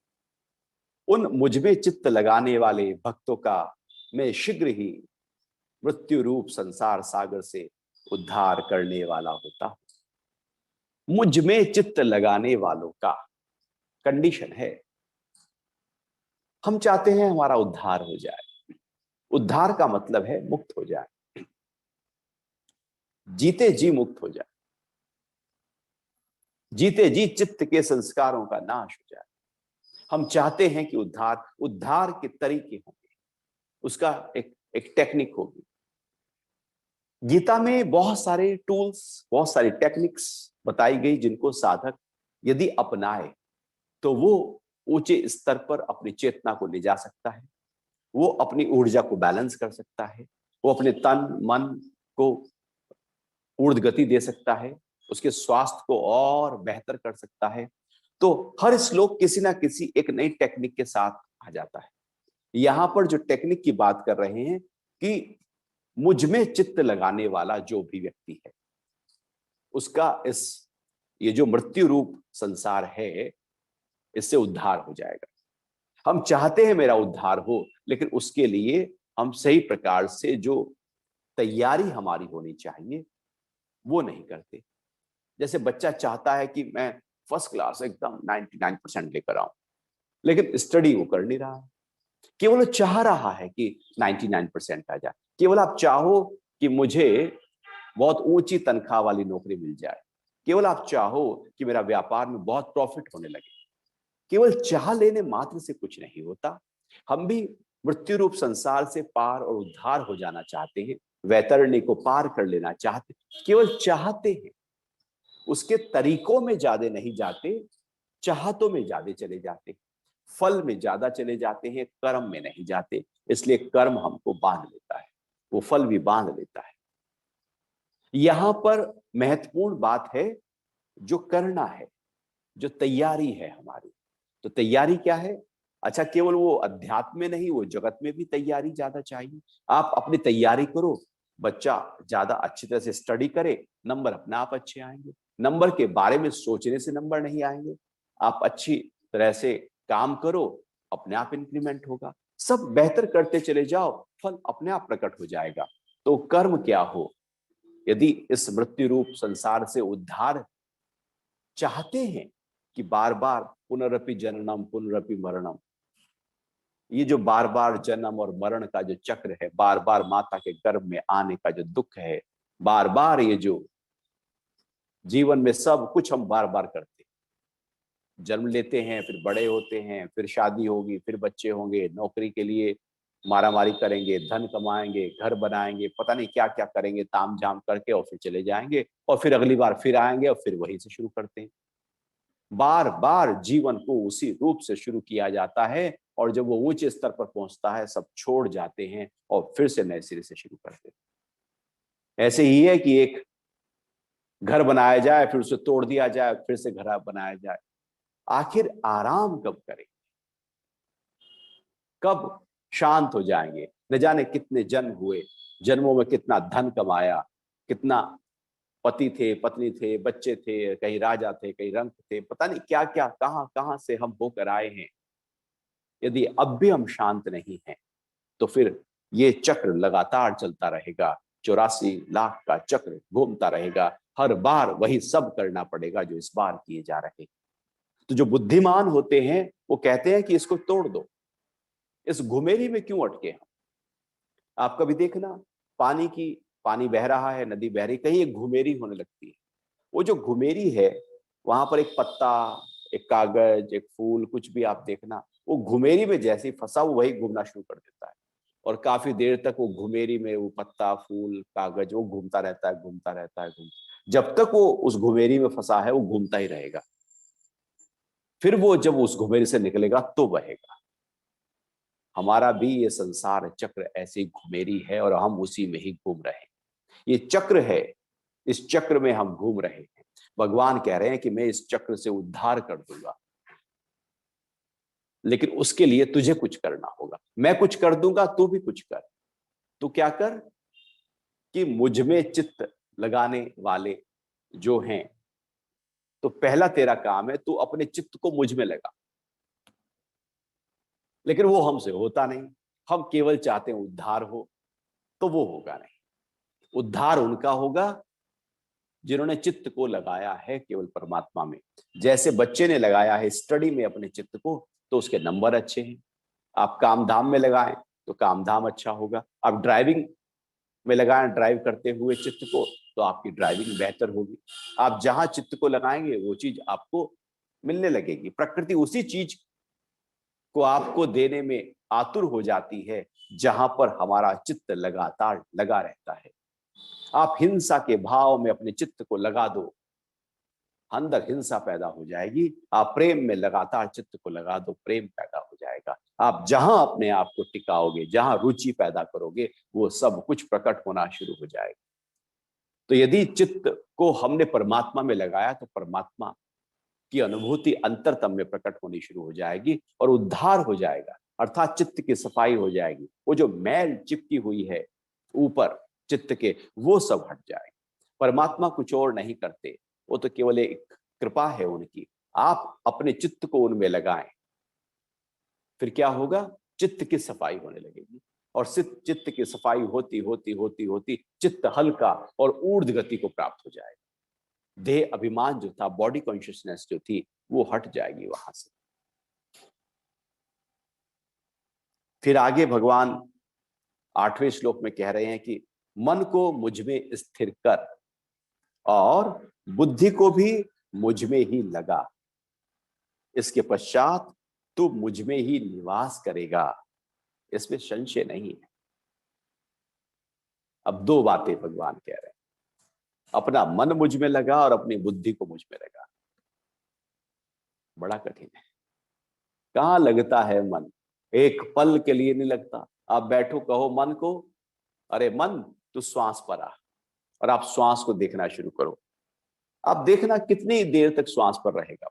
उन मुझमें चित्त लगाने वाले भक्तों का मैं शीघ्र ही मृत्यु रूप संसार सागर से उद्धार करने वाला होता हूं। मुझ में चित्त लगाने वालों का कंडीशन है, हम चाहते हैं हमारा उद्धार हो जाए। उद्धार का मतलब है मुक्त हो जाए, जीते जी मुक्त हो जाए, जीते जी चित्त के संस्कारों का नाश हो जाए। हम चाहते हैं कि उद्धार उद्धार के तरीके होंगे, उसका एक टेक्निक होगी। गीता में बहुत सारे टूल्स, बहुत सारी टेक्निक्स बताई गई जिनको साधक यदि अपनाए तो वो ऊंचे स्तर पर अपनी चेतना को ले जा सकता है, वो अपनी ऊर्जा को बैलेंस कर सकता है, वो अपने तन मन को ऊर्ध्व गति दे सकता है, उसके स्वास्थ्य को और बेहतर कर सकता है। तो हर श्लोक किसी ना किसी एक नई टेक्निक के साथ आ जाता है। यहां पर जो टेक्निक की बात कर रहे हैं कि मुझ में चित्त लगाने वाला जो भी व्यक्ति है, उसका इस ये जो मृत्यु रूप संसार है, इससे उद्धार हो जाएगा। हम चाहते हैं मेरा उद्धार हो, लेकिन उसके लिए हम सही प्रकार से जो तैयारी हमारी होनी चाहिए वो नहीं करते। जैसे बच्चा चाहता है कि मैं फर्स्ट क्लास एकदम 99% लेकर आऊं, लेकिन स्टडी वो कर नहीं रहा है, केवल वो चाह रहा है कि 99% आ जाए। केवल आप चाहो कि मुझे बहुत ऊंची तनख्वाह वाली नौकरी मिल जाए, केवल आप चाहो कि मेरा व्यापार में बहुत प्रॉफिट होने लगे, केवल चाह लेने मात्र से कुछ नहीं होता। हम भी मृत्यु रूप संसार से पार और उद्धार हो जाना चाहते हैं, वैतरणी को पार कर लेना चाहते, केवल चाहते हैं। उसके तरीकों में ज्यादा नहीं जाते, चाहतों में ज्यादा चले जाते, फल में ज्यादा चले जाते हैं, कर्म में नहीं जाते। इसलिए कर्म हमको बांध लेता है, वो फल भी बांध लेता है। यहां पर महत्वपूर्ण बात है जो करना है, जो तैयारी है हमारी। तो तैयारी क्या है? अच्छा, केवल वो अध्यात्म में नहीं, वो जगत में भी तैयारी ज्यादा चाहिए। आप अपनी तैयारी करो, बच्चा ज्यादा अच्छी तरह से स्टडी करे, नंबर अपने आप अच्छे आएंगे। नंबर के बारे में सोचने से नंबर नहीं आएंगे। आप अच्छी तरह से काम करो, अपने आप इंक्रीमेंट होगा। सब बेहतर करते चले जाओ, फल अपने आप प्रकट हो जाएगा। तो कर्म क्या हो, यदि इस मृत्यु रूप संसार से उद्धार चाहते हैं कि बार बार पुनरपि जननम पुनरपि मरणम, ये जो बार बार जन्म और मरण का जो चक्र है, बार बार माता के गर्भ में आने का जो दुख है, बार बार ये जो जीवन में सब कुछ हम बार बार करते हैं, जन्म लेते हैं, फिर बड़े होते हैं, फिर शादी होगी, फिर बच्चे होंगे, नौकरी के लिए मारामारी करेंगे, धन कमाएंगे, घर बनाएंगे, पता नहीं क्या क्या करेंगे, ताम झाम करके, और फिर चले जाएंगे, और फिर अगली बार फिर आएंगे और फिर वहीं से शुरू करते हैं। बार बार जीवन को उसी रूप से शुरू किया जाता है, और जब वो ऊंचे स्तर पर पहुंचता है, सब छोड़ जाते हैं और फिर से नए सिरे से शुरू करते हैं। ऐसे ही है कि एक घर बनाया जाए, फिर उसे तोड़ दिया जाए, फिर से घर बनाया जाए। आखिर आराम कब करें, कब शांत हो जाएंगे? न जाने कितने जन्म हुए, जन्मों में कितना धन कमाया, कितना पति थे, पत्नी थे, बच्चे थे, कहीं राजा थे, कहीं रंक थे, पता नहीं क्या क्या, कहां कहां से हम होकर आए हैं। यदि अब भी हम शांत नहीं हैं, तो फिर ये चक्र लगातार चलता रहेगा। 84 लाख का चक्र घूमता रहेगा, हर बार वही सब करना पड़ेगा जो इस बार किए जा रहे। तो जो बुद्धिमान होते हैं वो कहते हैं कि इसको तोड़ दो, इस घुमेरी में क्यों अटके हम। आप कभी देखना, पानी बह रहा है, नदी बह रही, कहीं एक घुमेरी होने लगती है। वो जो घुमेरी है, वहां पर एक पत्ता, एक कागज, एक फूल, कुछ भी आप देखना, वो घुमेरी में जैसे ही फंसा वो वही घूमना शुरू कर देता है, और काफी देर तक वो घुमेरी में वो पत्ता, फूल, कागज वो घूमता रहता है, घूमता रहता है, जब तक वो उस घुमेरी में फंसा है वो घूमता ही रहेगा। फिर वो जब उस घुमेरी से निकलेगा तो बहेगा। हमारा भी ये संसार चक्र ऐसी घुमेरी है और हम उसी में ही घूम रहे हैं। ये चक्र है, इस चक्र में हम घूम रहे हैं। भगवान कह रहे हैं कि मैं इस चक्र से उद्धार कर दूंगा, लेकिन उसके लिए तुझे कुछ करना होगा। मैं कुछ कर दूंगा, तू भी कुछ कर। तू क्या कर कि मुझ में चित्त लगाने वाले जो हैं, तो पहला तेरा काम है तू अपने चित्त को मुझ में लगा। लेकिन वो हमसे होता नहीं, हम केवल चाहते हैं उद्धार हो, तो वो होगा नहीं। उद्धार उनका होगा जिन्होंने चित्त को लगाया है केवल परमात्मा में। जैसे बच्चे ने लगाया है स्टडी में अपने चित्त को, तो उसके नंबर अच्छे हैं। आप काम धाम में लगाएं तो काम धाम अच्छा होगा। आप ड्राइविंग में लगाएं, ड्राइव करते हुए चित्त को, तो आपकी ड्राइविंग बेहतर होगी। आप जहां चित्त को लगाएंगे वो चीज आपको मिलने लगेगी। प्रकृति उसी चीज को आपको देने में आतुर हो जाती है जहां पर हमारा चित्त लगातार लगा रहता है। आप हिंसा के भाव में अपने चित्त को लगा दो, अंदर हिंसा पैदा हो जाएगी। आप प्रेम में लगातार चित्त को लगा दो, प्रेम पैदा हो जाएगा। आप जहां अपने आप को टिकाओगे, जहां रुचि पैदा करोगे, वो सब कुछ प्रकट होना शुरू हो जाएगा। तो यदि चित्त को हमने परमात्मा में लगाया तो परमात्मा की अनुभूति अंतरतम में प्रकट होनी शुरू हो जाएगी और उद्धार हो जाएगा, अर्थात चित्त की सफाई हो जाएगी। वो जो मैल चिपकी हुई है ऊपर चित्त के, वो सब हट जाएगी। परमात्मा कुछ और नहीं करते, वो तो केवल एक कृपा है उनकी। आप अपने चित्त को उनमें लगाएं, फिर क्या होगा? चित्त की सफाई होने लगेगी, और चित्त की सफाई होती होती होती होती चित्त हल्का और ऊर्ध्व गति को प्राप्त हो जाएगा। देह अभिमान जो था, बॉडी कॉन्शियसनेस जो थी, वो हट जाएगी वहां से। फिर आगे भगवान 8वें श्लोक में कह रहे हैं कि मन को मुझ में स्थिर कर और बुद्धि को भी मुझ में ही लगा, इसके पश्चात तू मुझ में ही निवास करेगा, इसमें संशय नहीं है। अब दो बातें भगवान कह रहे हैं, अपना मन मुझ में लगा और अपनी बुद्धि को मुझ में लगा। बड़ा कठिन है। कहां लगता है मन? एक पल के लिए नहीं लगता। आप बैठो, कहो मन को, अरे मन तू श्वास पर आ, और आप श्वास को देखना शुरू करो। आप देखना कितनी देर तक श्वास पर रहेगा।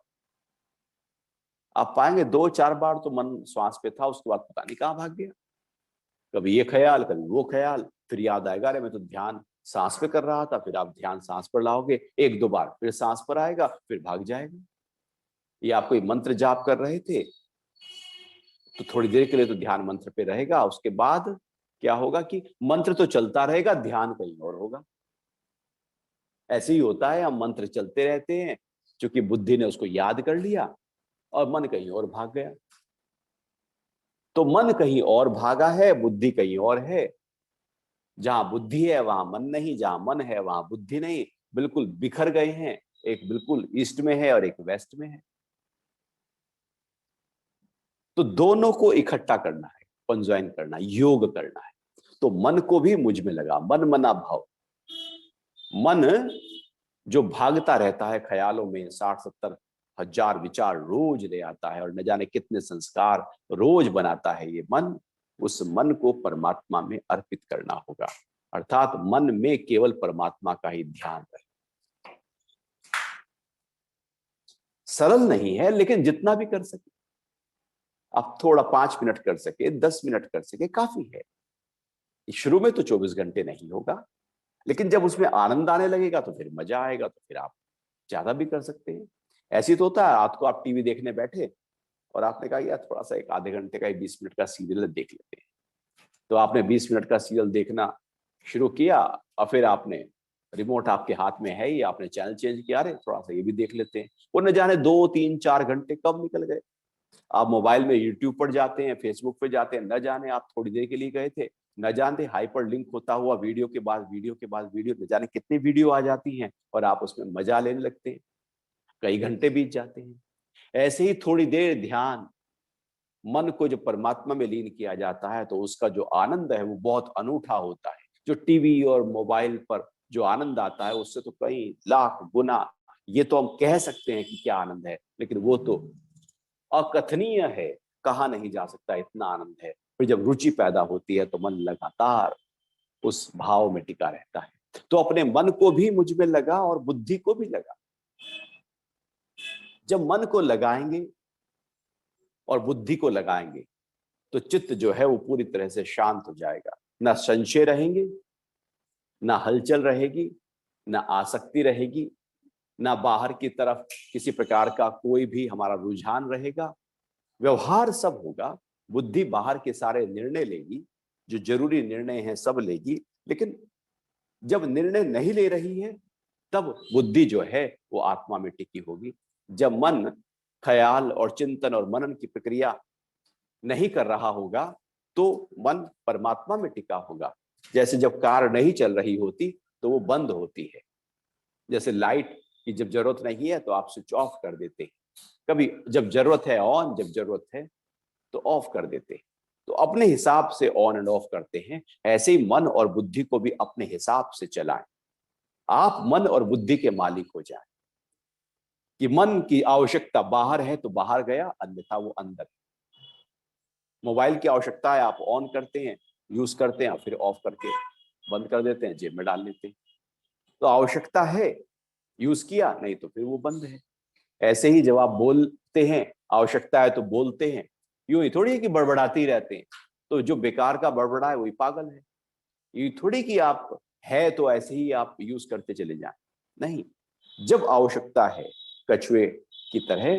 आप पाएंगे 2-4 बार तो मन श्वास पे था, उसके बाद पता नहीं कहां भाग गया। कभी ये ख्याल, कभी वो ख्याल, फिर याद आएगा अरे मैं तो ध्यान सांस पे कर रहा था। फिर आप ध्यान सांस पर लाओगे, 1-2 बार फिर सांस पर आएगा, फिर भाग जाएगा। ये आप कोई मंत्र जाप कर रहे थे तो थोड़ी देर के लिए तो ध्यान मंत्र पे रहेगा, उसके बाद क्या होगा कि मंत्र तो चलता रहेगा, ध्यान कहीं और होगा। ऐसे ही होता है, हम मंत्र चलते रहते हैं, क्योंकि बुद्धि ने उसको याद कर लिया और मन कहीं और भाग गया। तो मन कहीं और भागा है, बुद्धि कहीं और है। जहां बुद्धि है वहां मन नहीं, जहां मन है वहां बुद्धि नहीं, बिल्कुल बिखर गए हैं। एक बिल्कुल ईस्ट में है और एक वेस्ट में है। तो दोनों को इकट्ठा करना है, कंजॉइन करना, योग करना है। तो मन को भी मुझ में लगा, मन मना भाव। मन जो भागता रहता है ख्यालों में, 60-70 हजार विचार रोज ले आता है और न जाने कितने संस्कार रोज बनाता है ये मन, उस मन को परमात्मा में अर्पित करना होगा। अर्थात मन में केवल परमात्मा का ही ध्यान रहे। सरल नहीं है, लेकिन जितना भी कर सके आप, थोड़ा 5 मिनट कर सके, 10 मिनट कर सके, काफी है। शुरू में तो 24 घंटे नहीं होगा, लेकिन जब उसमें आनंद आने लगेगा तो फिर मजा आएगा, तो फिर आप ज्यादा भी कर सकते हैं। ऐसी तो होता है, रात को आप टीवी देखने बैठे और आपने कहा यार थोड़ा सा एक आधे घंटे का 20 मिनट का सीरियल देख लेते हैं। तो आपने 20 मिनट का सीरियल देखना शुरू किया और फिर आपने, रिमोट आपके हाथ में है ही, आपने चैनल चेंज किया, अरे थोड़ा सा ये भी देख लेते हैं। वो न जाने 2-3-4 घंटे कब निकल गए। आप मोबाइल में यूट्यूब पर जाते हैं, फेसबुक पे जाते हैं, न जाने आप थोड़ी देर के लिए गए थे, न जानते हाइपर लिंक होता हुआ वीडियो के बाद वीडियो के बाद वीडियो, न जाने कितनी वीडियो आ जाती हैं और आप उसमें मजा लेने लगते हैं। कई घंटे बीत जाते हैं। ऐसे ही थोड़ी देर ध्यान, मन को जो परमात्मा में लीन किया जाता है तो उसका जो आनंद है वो बहुत अनूठा होता है। जो टीवी और मोबाइल पर जो आनंद आता है उससे तो कई लाख गुना, ये तो हम कह सकते हैं कि क्या आनंद है, लेकिन वो तो अकथनीय है, कहा नहीं जा सकता, इतना आनंद है। फिर जब रुचि पैदा होती है तो मन लगातार उस भाव में टिका रहता है। तो अपने मन को भी मुझ में लगा और बुद्धि को भी लगा। जब मन को लगाएंगे और बुद्धि को लगाएंगे तो चित्त जो है वो पूरी तरह से शांत हो जाएगा। ना संशय रहेंगे, ना हलचल रहेगी, ना आसक्ति रहेगी, ना बाहर की तरफ किसी प्रकार का कोई भी हमारा रुझान रहेगा। व्यवहार सब होगा। बुद्धि बाहर के सारे निर्णय लेगी, जो जरूरी निर्णय हैं सब लेगी, लेकिन जब निर्णय नहीं ले रही है तब बुद्धि जो है वो आत्मा में टिकी होगी। जब मन ख्याल और चिंतन और मनन की प्रक्रिया नहीं कर रहा होगा तो मन परमात्मा में टिका होगा। जैसे जब कार नहीं चल रही होती तो वो बंद होती है। जैसे लाइट की जब जरूरत नहीं है तो आप स्विच ऑफ कर देते हैं, कभी जब जरूरत है ऑन, जब जरूरत है तो ऑफ कर देते हैं। तो अपने हिसाब से ऑन एंड ऑफ करते हैं, ऐसे ही मन और बुद्धि को भी अपने हिसाब से चलाएं। आप मन और बुद्धि के मालिक हो जाएं कि मन की आवश्यकता बाहर है तो बाहर गया, अन्यथा वो अंदर। मोबाइल की आवश्यकता है, आप ऑन करते हैं, यूज करते हैं, फिर ऑफ करके बंद कर देते हैं, जेब में डाल लेते हैं। तो आवश्यकता है, यूज किया, नहीं तो फिर वो बंद है। ऐसे ही जब आप बोलते हैं, आवश्यकता है तो बोलते हैं, यूं ही थोड़ी है कि बड़बड़ाते ही रहते हैं। तो जो बेकार का बड़बड़ा है वही पागल है। ये थोड़ी कि आप है तो ऐसे ही आप यूज करते चले जाएं, नहीं। जब आवश्यकता है कछुए की तरह,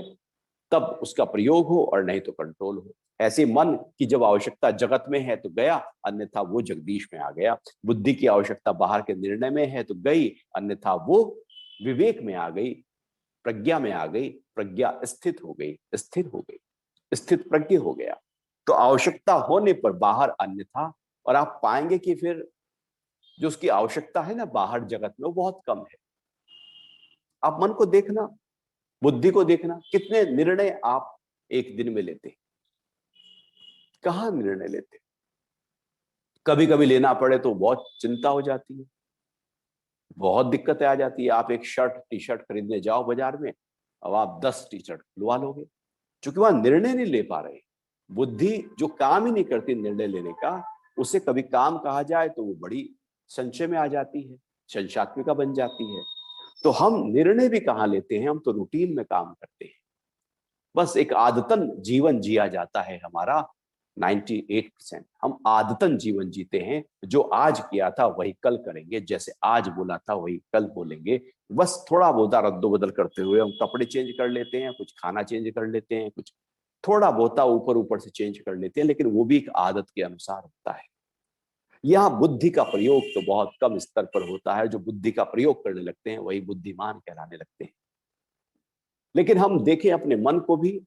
तब उसका प्रयोग हो, और नहीं तो कंट्रोल हो। ऐसे मन की जब आवश्यकता जगत में है तो गया, अन्यथा वो जगदीश में आ गया। बुद्धि की आवश्यकता बाहर के निर्णय में है तो गई, अन्यथा वो विवेक में आ गई, प्रज्ञा में आ गई, प्रज्ञा स्थित हो गई, स्थिर हो गई, स्थित प्रज्ञ हो गया। तो आवश्यकता होने पर बाहर अन्यथा। और आप पाएंगे कि फिर जो उसकी आवश्यकता है ना बाहर जगत में, वो बहुत कम है। आप मन को देखना, बुद्धि को देखना, कितने निर्णय आप एक दिन में लेते हैं, कहां निर्णय लेते। कभी कभी लेना पड़े तो बहुत चिंता हो जाती है, बहुत दिक्कतें आ जाती है। आप एक शर्ट टी शर्ट खरीदने जाओ बाजार में, अब आप 10 टी शर्ट खुलवा लोगे, क्योंकि वहां निर्णय नहीं ले पा रहे। बुद्धि जो काम ही नहीं करती निर्णय लेने का, उसे कभी काम कहा जाए तो वो बड़ी संशय में आ जाती है, संशयात्मिका बन जाती है। तो हम निर्णय भी कहाँ लेते हैं, हम तो रूटीन में काम करते हैं। बस एक आदतन जीवन जिया जाता है हमारा। 98% हम आदतन जीवन जीते हैं। जो आज किया था वही कल करेंगे, जैसे आज बोला था वही कल बोलेंगे। बस थोड़ा बहुत रद्दो बदल करते हुए हम कपड़े चेंज कर लेते हैं, कुछ खाना चेंज कर लेते हैं, कुछ थोड़ा बहुत ऊपर ऊपर से चेंज कर लेते हैं, लेकिन वो भी एक आदत के अनुसार होता है। यहाँ बुद्धि का प्रयोग तो बहुत कम स्तर पर होता है। जो बुद्धि का प्रयोग करने लगते हैं वही बुद्धिमान कहलाने लगते हैं। लेकिन हम देखें अपने मन को भी,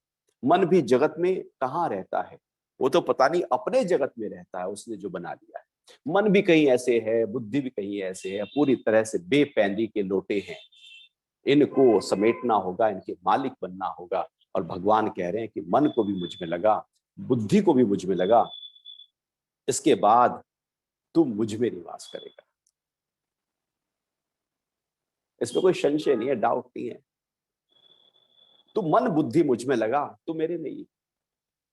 मन भी जगत में कहाँ रहता है, वो तो पता नहीं अपने जगत में रहता है, उसने जो बना लिया है। मन भी कहीं ऐसे है, बुद्धि भी कहीं ऐसे है, पूरी तरह से बेपैंदी के लोटे हैं। इनको समेटना होगा, इनके मालिक बनना होगा। और भगवान कह रहे हैं कि मन को भी मुझ में लगा, बुद्धि को भी मुझ में लगा, इसके बाद तू मुझ में निवास करेगा। इसमें कोई संशय नहीं है, डाउट नहीं है। तो मन बुद्धि मुझ में लगा तो मेरे नहीं,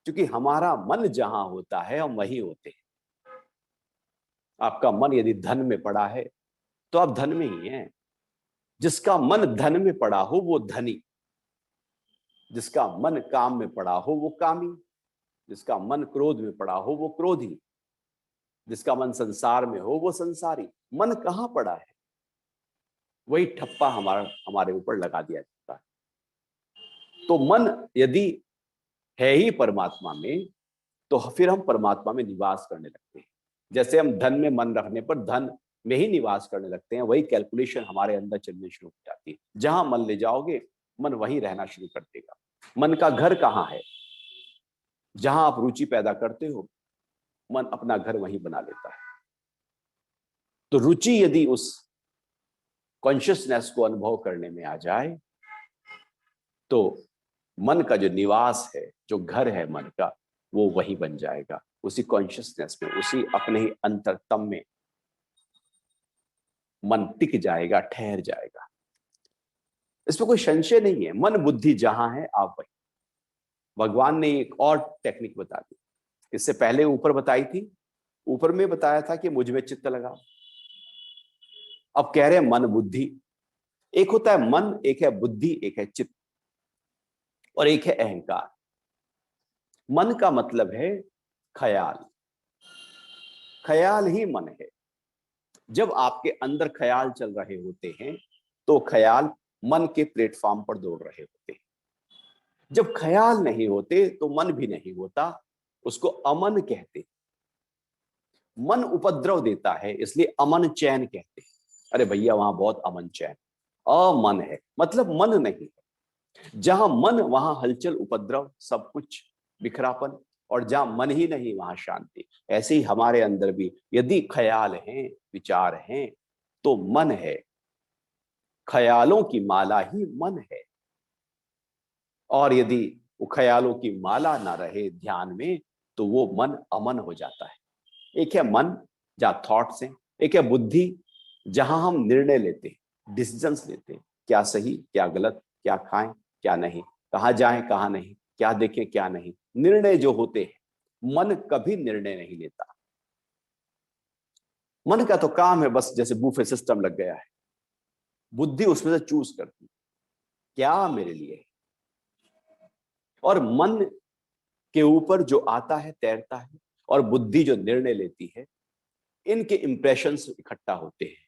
क्योंकि हमारा मन जहां होता है हम वहीं होते हैं। आपका मन यदि धन में पड़ा है तो आप धन में ही हैं। जिसका मन धन में पड़ा हो वो धनी, जिसका मन काम में पड़ा हो वो कामी, जिसका मन क्रोध में पड़ा हो वो क्रोधी, जिसका मन संसार में हो वो संसारी। मन कहां पड़ा है, वही ठप्पा हमारे ऊपर लगा दिया जाता है। तो मन यदि है ही परमात्मा में, तो फिर हम परमात्मा में निवास करने लगते हैं। जैसे हम धन में मन रखने पर धन में ही निवास करने लगते हैं, वही कैलकुलेशन हमारे अंदर चलनी शुरू हो जाती है। जहां मन ले जाओगे मन वहीं रहना शुरू कर देगा। मन का घर कहाँ है, जहां आप रुचि पैदा करते हो मन अपना घर वहीं बना लेता है। तो रुचि यदि उस कॉन्शियसनेस को अनुभव करने में आ जाए, तो मन का जो निवास है, जो घर है मन का, वो वही बन जाएगा। उसी कॉन्शियसनेस में, उसी अपने ही अंतरतम में मन टिक जाएगा, ठहर जाएगा। इसमें कोई संशय नहीं है। मन बुद्धि जहां है आप वही। भगवान ने एक और टेक्निक बता दी, इससे पहले ऊपर बताई थी। ऊपर में बताया था कि मुझ में चित्त लगा, अब कह रहे हैं मन बुद्धि। एक होता है मन, एक है बुद्धि, एक है चित्त, और एक है अहंकार। मन का मतलब है ख्याल, ख्याल ही मन है। जब आपके अंदर ख्याल चल रहे होते हैं तो ख्याल मन के प्लेटफॉर्म पर दौड़ रहे होते हैं। जब ख्याल नहीं होते तो मन भी नहीं होता, उसको अमन कहते हैं। मन उपद्रव देता है, इसलिए अमन चैन कहते हैं। अरे भैया वहां बहुत अमन चैन, अमन है मतलब मन नहीं है। जहां मन वहां हलचल, उपद्रव, सब कुछ बिखरापन। और जहां मन ही नहीं वहां शांति। ऐसे ही हमारे अंदर भी यदि ख्याल हैं, विचार हैं, तो मन है। ख्यालों की माला ही मन है। और यदि वो ख्यालों की माला ना रहे ध्यान में, तो वो मन अमन हो जाता है। एक है मन जहाँ थॉट्स हैं, एक है बुद्धि जहां हम निर्णय लेते हैं, डिसीजंस लेते हैं, क्या सही क्या गलत, क्या खाएं क्या नहीं, कहाँ जाएं कहाँ नहीं, क्या देखें क्या नहीं, निर्णय जो होते हैं। मन कभी निर्णय नहीं लेता। मन का तो काम है बस जैसे बूफे सिस्टम लग गया है, बुद्धि उसमें से चूज करती क्या मेरे लिए है। और मन के ऊपर जो आता है तैरता है, और बुद्धि जो निर्णय लेती है, इनके इंप्रेशंस इकट्ठा होते हैं,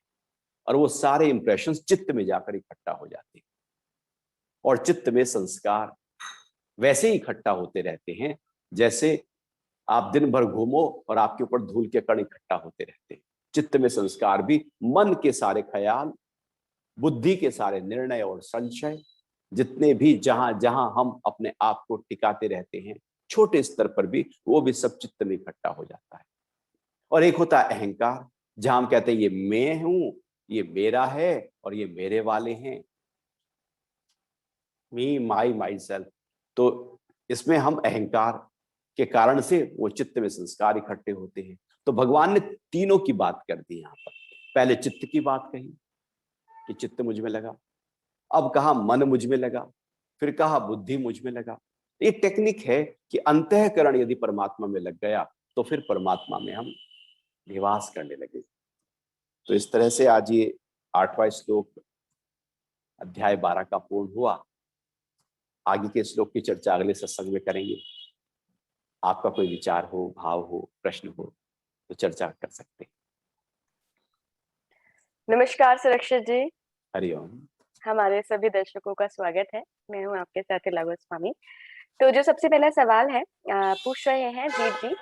और वो सारे इंप्रेशंस चित्त में जाकर इकट्ठा हो जाते हैं। और चित्त में संस्कार वैसे ही इकट्ठा होते रहते हैं जैसे आप दिन भर घूमो और आपके ऊपर धूल के कण इकट्ठा होते रहते हैं। चित्त में संस्कार भी मन के सारे ख्याल, बुद्धि के सारे निर्णय और संशय, जितने भी जहां जहां हम अपने आप को टिकाते रहते हैं छोटे स्तर पर भी, वो भी सब चित्त में इकट्ठा हो जाता है। और एक होता है अहंकार, जहां हम कहते हैं ये मैं हूं, ये मेरा है और ये मेरे वाले हैं, मी माई माई सेल्फ। तो इसमें हम अहंकार के कारण से वो चित्त में संस्कार इकट्ठे होते हैं। तो भगवान ने तीनों की बात कर दी यहां पर। पहले चित्त की बात कही कि चित्त मुझ में लगा, अब कहा मन मुझ में लगा, फिर कहा बुद्धि मुझ में लगा। ये टेक्निक है कि अंतःकरण यदि परमात्मा में लग गया तो फिर परमात्मा में हम निवास करने लगे। तो इस तरह से आज ये 8वां श्लोक अध्याय 12 का पूर्ण हुआ। आगे के श्लोक की चर्चा अगले सत्संग में करेंगे। आपका कोई विचार हो, भाव हो, प्रश्न हो तो चर्चा कर सकते हैं। नमस्कार सुरक्षित जी। हरिओम। हमारे सभी दर्शकों का स्वागत है। मैं हूं आपके साथ लागू स्वामी। तो जो सबसे पहला सवाल है पूछ रहे हैं जीत जी,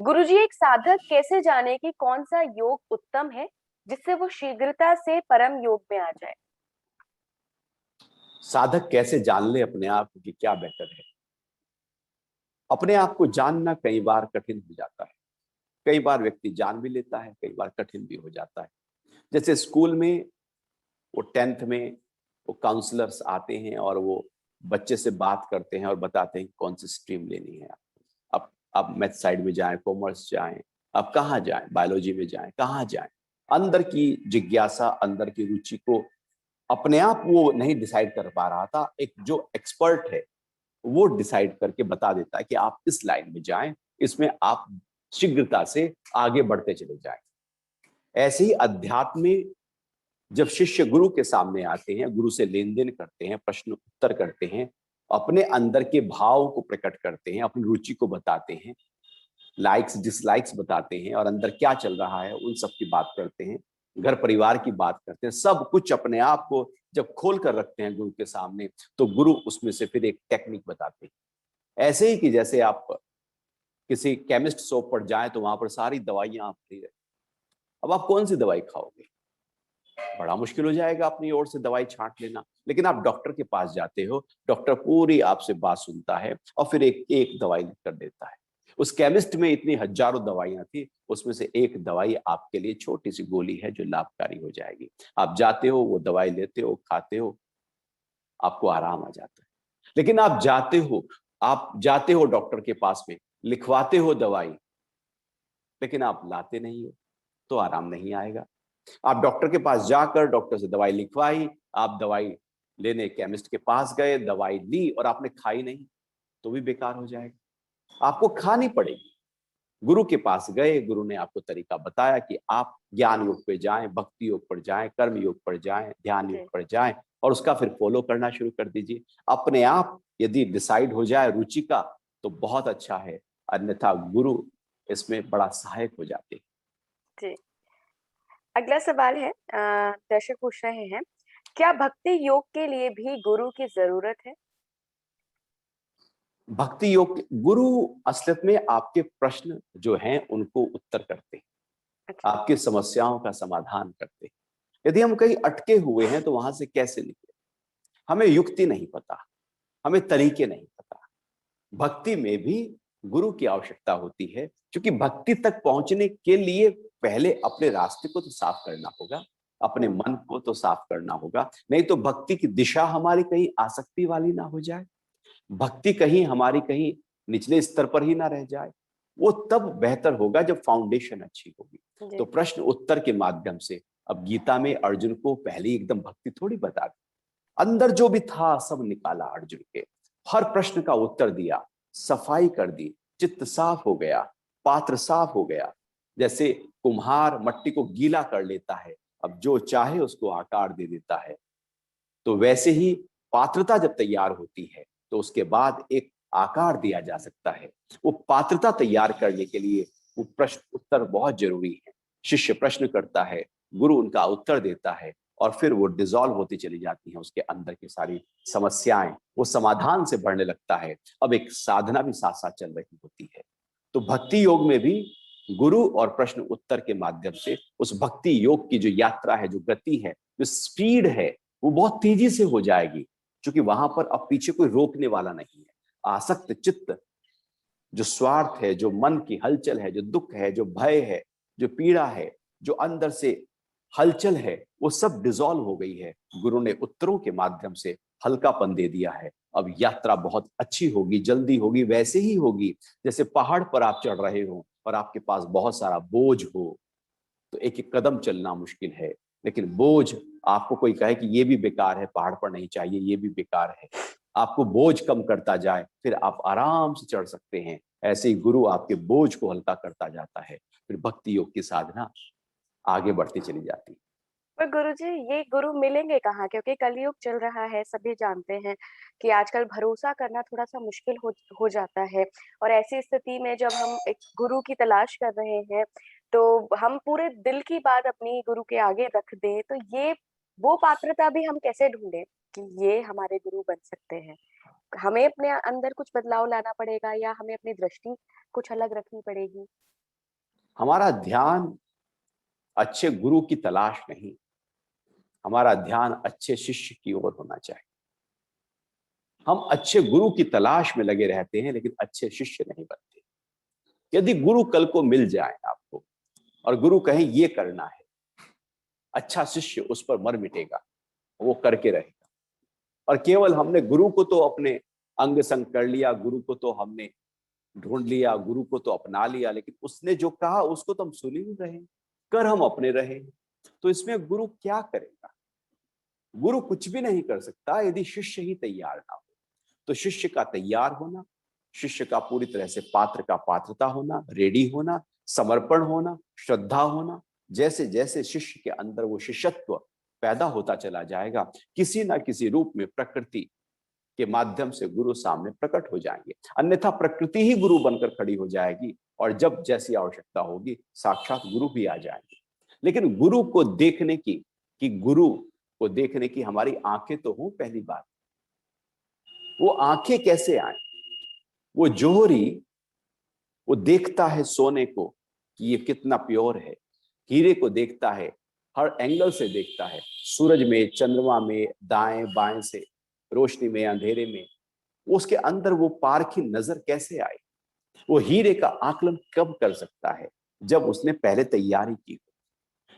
गुरुजी एक साधक कैसे जाने कि कौन सा योग उत्तम है जिससे वो शीघ्रता से परम योग में आ जाए? साधक कैसे जान ले अपने आप कि क्या बेहतर है? अपने आप को जानना कई बार कठिन हो जाता है। कई बार व्यक्ति जान भी लेता है, कई बार कठिन भी हो जाता है। जैसे स्कूल में वो 10th में वो काउंसलर्स आते हैं और वो बच्चे से बात करते हैं और बताते हैं कौन सी स्ट्रीम लेनी है। अब मैथ साइड में जाएं, कॉमर्स जाएं, अब कहाँ जाएं, बायोलॉजी में जाएं, कहाँ जाएं। अंदर की जिज्ञासा, अंदर की रुचि को अपने आप वो नहीं डिसाइड कर पा रहा था। एक जो एक्सपर्ट है वो डिसाइड करके बता देता है कि आप इस लाइन में जाएं, इसमें आप शीघ्रता से आगे बढ़ते चले जाएं। ऐसे ही अध्यात्म में जब शिष्य गुरु के सामने आते हैं, गुरु से लेन देन करते हैं, प्रश्न उत्तर करते हैं, अपने अंदर के भाव को प्रकट करते हैं, अपनी रुचि को बताते हैं, लाइक्स डिसलाइक्स बताते हैं, और अंदर क्या चल रहा है उन सब की बात करते हैं, घर परिवार की बात करते हैं, सब कुछ अपने आप को जब खोल कर रखते हैं गुरु के सामने, तो गुरु उसमें से फिर एक टेक्निक बताते हैं। ऐसे ही कि जैसे आप किसी केमिस्ट शॉप पर जाएं तो वहां पर सारी दवाइयां आप भरी रहती, अब आप कौन सी दवाई खाओगे? बड़ा मुश्किल हो जाएगा अपनी ओर से दवाई छांट लेना। लेकिन आप डॉक्टर के पास जाते हो, डॉक्टर पूरी आपसे बात सुनता है और फिर एक एक दवाई लिख कर देता है। उस केमिस्ट में इतनी हजारों दवाइयां थी, उसमें से एक दवाई आपके लिए छोटी सी गोली है जो लाभकारी हो जाएगी। आप जाते हो, वो दवाई लेते हो, खाते हो, आपको आराम आ जाता है। लेकिन आप जाते हो डॉक्टर के पास में, लिखवाते हो दवाई, लेकिन आप लाते नहीं हो तो आराम नहीं आएगा। आप डॉक्टर के पास जाकर डॉक्टर से दवाई लिखवाई, आप दवाई लेने केमिस्ट के पास गए, दवाई ली और आपने खाई नहीं तो भी बेकार हो जाएगा, आपको खानी पड़ेगी। गुरु के पास गए, गुरु ने आपको तरीका बताया कि आप ज्ञान योग पर जाएं, भक्ति योग पर जाएं, कर्म योग पर जाएं, ध्यान योग पर जाएं, और उसका फिर फॉलो करना शुरू कर दीजिए। अपने आप यदि डिसाइड हो जाए रुचि का तो बहुत अच्छा है, अन्यथा गुरु इसमें बड़ा सहायक हो जाते हैं। जी, अगला सवाल है दर्शक पूछ रहे हैं, क्या भक्ति योग के लिए भी गुरु की जरूरत है? भक्ति योग गुरु असलियत में आपके प्रश्न जो हैं उनको उत्तर करते हैं, अच्छा। आपकी समस्याओं का समाधान करते हैं। यदि हम कहीं अटके हुए हैं तो वहां से कैसे निकले? हमें युक्ति नहीं पता, हमें तरीके नहीं पता। भक्ति में भी गुरु की आवश्यकता होती है, क्योंकि भक्ति तक पहुंचने के लिए पहले अपने रास्ते को तो साफ करना होगा, अपने मन को तो साफ करना होगा। नहीं तो भक्ति की दिशा हमारी कहीं आसक्ति वाली ना हो जाए, भक्ति कहीं हमारी कहीं निचले स्तर पर ही ना रह जाए। वो तब बेहतर होगा जब फाउंडेशन अच्छी होगी। जी। तो प्रश्न उत्तर के माध्यम से, अब गीता में अर्जुन को पहले एकदम भक्ति थोड़ी बता दी, अंदर जो भी था सब निकाला अर्जुन के, हर प्रश्न का उत्तर दिया, सफाई कर दी, चित्त साफ हो गया, पात्र साफ हो गया। जैसे कुम्हार मट्टी को गीला कर लेता है, अब जो चाहे उसको आकार दे देता है, तो वैसे ही पात्रता जब तैयार होती है तो उसके बाद एक आकार दिया जा सकता है। वो पात्रता तैयार करने के लिए वो प्रश्न उत्तर बहुत जरूरी है। शिष्य प्रश्न करता है, गुरु उनका उत्तर देता है, और फिर वो डिसॉल्व होती चली जाती हैं उसके अंदर की सारी समस्याएं, वो समाधान से बढ़ने लगता है। अब एक साधना भी साथ साथ चल रही होती है। तो भक्ति योग में भी गुरु और प्रश्न उत्तर के माध्यम से उस भक्ति योग की जो यात्रा है, जो गति है, जो स्पीड है, वो बहुत तेजी से हो जाएगी, क्योंकि वहां पर अब पीछे कोई रोकने वाला नहीं है। आसक्त चित्त, जो स्वार्थ है, जो मन की हलचल है, जो दुख है, जो भय है, जो पीड़ा है, जो अंदर से हलचल है, वो सब डिसॉल्व हो गई है। गुरु ने उत्तरों के माध्यम से हल्कापन दे दिया है। अब यात्रा बहुत अच्छी होगी, जल्दी होगी, वैसे ही होगी जैसे पहाड़ पर आप चढ़ रहे हो और आपके पास बहुत सारा बोझ हो, तो एक एक कदम चलना मुश्किल है। लेकिन बोझ, आपको कोई कहे कि ये भी बेकार है, पहाड़ पर नहीं चाहिए, ये भी बेकार है, आपको बोझ कम करता जाए, फिर आप आराम से चढ़ सकते हैं। ऐसे ही गुरु आपके बोझ को हल्का करता जाता है, फिर भक्ति योग की साधना आगे बढ़ती चली जाती है। पर गुरुजी, ये गुरु मिलेंगे कहाँ? क्योंकि कलयुग चल रहा है, सभी जानते हैं कि आजकल भरोसा करना थोड़ा-सा मुश्किल हो जाता है। और ऐसी स्थिति में जब हम एक गुरु की तलाश कर रहे हैं, तो हम पूरे दिल की बात अपनी गुरु के आगे रख दें, तो ये वो पात्रता भी हम कैसे ढूँढें कि ये हमारे गुरु बन सकते हैं? हमें अपने अंदर कुछ बदलाव लाना पड़ेगा या हमें अपनी दृष्टि कुछ अलग रखनी पड़ेगी? हमारा ध्यान अच्छे गुरु की तलाश नहीं, हमारा ध्यान अच्छे शिष्य की ओर होना चाहिए। हम अच्छे गुरु की तलाश में लगे रहते हैं, लेकिन अच्छे शिष्य नहीं बनते। यदि गुरु कल को मिल जाए आपको और गुरु कहें ये करना है, अच्छा शिष्य उस पर मर मिटेगा, वो करके रहेगा। और केवल हमने गुरु को तो अपने अंग संग कर लिया, गुरु को तो हमने ढूंढ लिया, गुरु को तो अपना लिया, लेकिन उसने जो कहा उसको तो हम सुन ही नहीं रहे, कर हम अपने रहे। तो इसमें गुरु क्या करेगा? गुरु कुछ भी नहीं कर सकता यदि शिष्य ही तैयार ना हो। तो शिष्य का तैयार होना, शिष्य का पूरी तरह से पात्र का पात्रता होना, रेडी होना, समर्पण होना, श्रद्धा होना, जैसे जैसे शिष्य के अंदर वो शिष्यत्व पैदा होता चला जाएगा, किसी ना किसी रूप में प्रकृति के माध्यम से गुरु सामने प्रकट हो जाएंगे। अन्यथा प्रकृति ही गुरु बनकर खड़ी हो जाएगी, और जब जैसी आवश्यकता होगी साक्षात गुरु भी आ जाएंगे। लेकिन गुरु को देखने की, कि गुरु को देखने की हमारी आंखें तो हों पहली बात। वो आंखें कैसे आए? वो जोहरी, वो देखता है सोने को कि ये कितना प्योर है, हीरे को देखता है, हर एंगल से देखता है, सूरज में, चंद्रमा में, दाएं बाएं से, रोशनी में, अंधेरे में। उसके अंदर वो पारखी नजर कैसे आई? वो हीरे का आकलन कब कर सकता है? जब उसने पहले तैयारी की।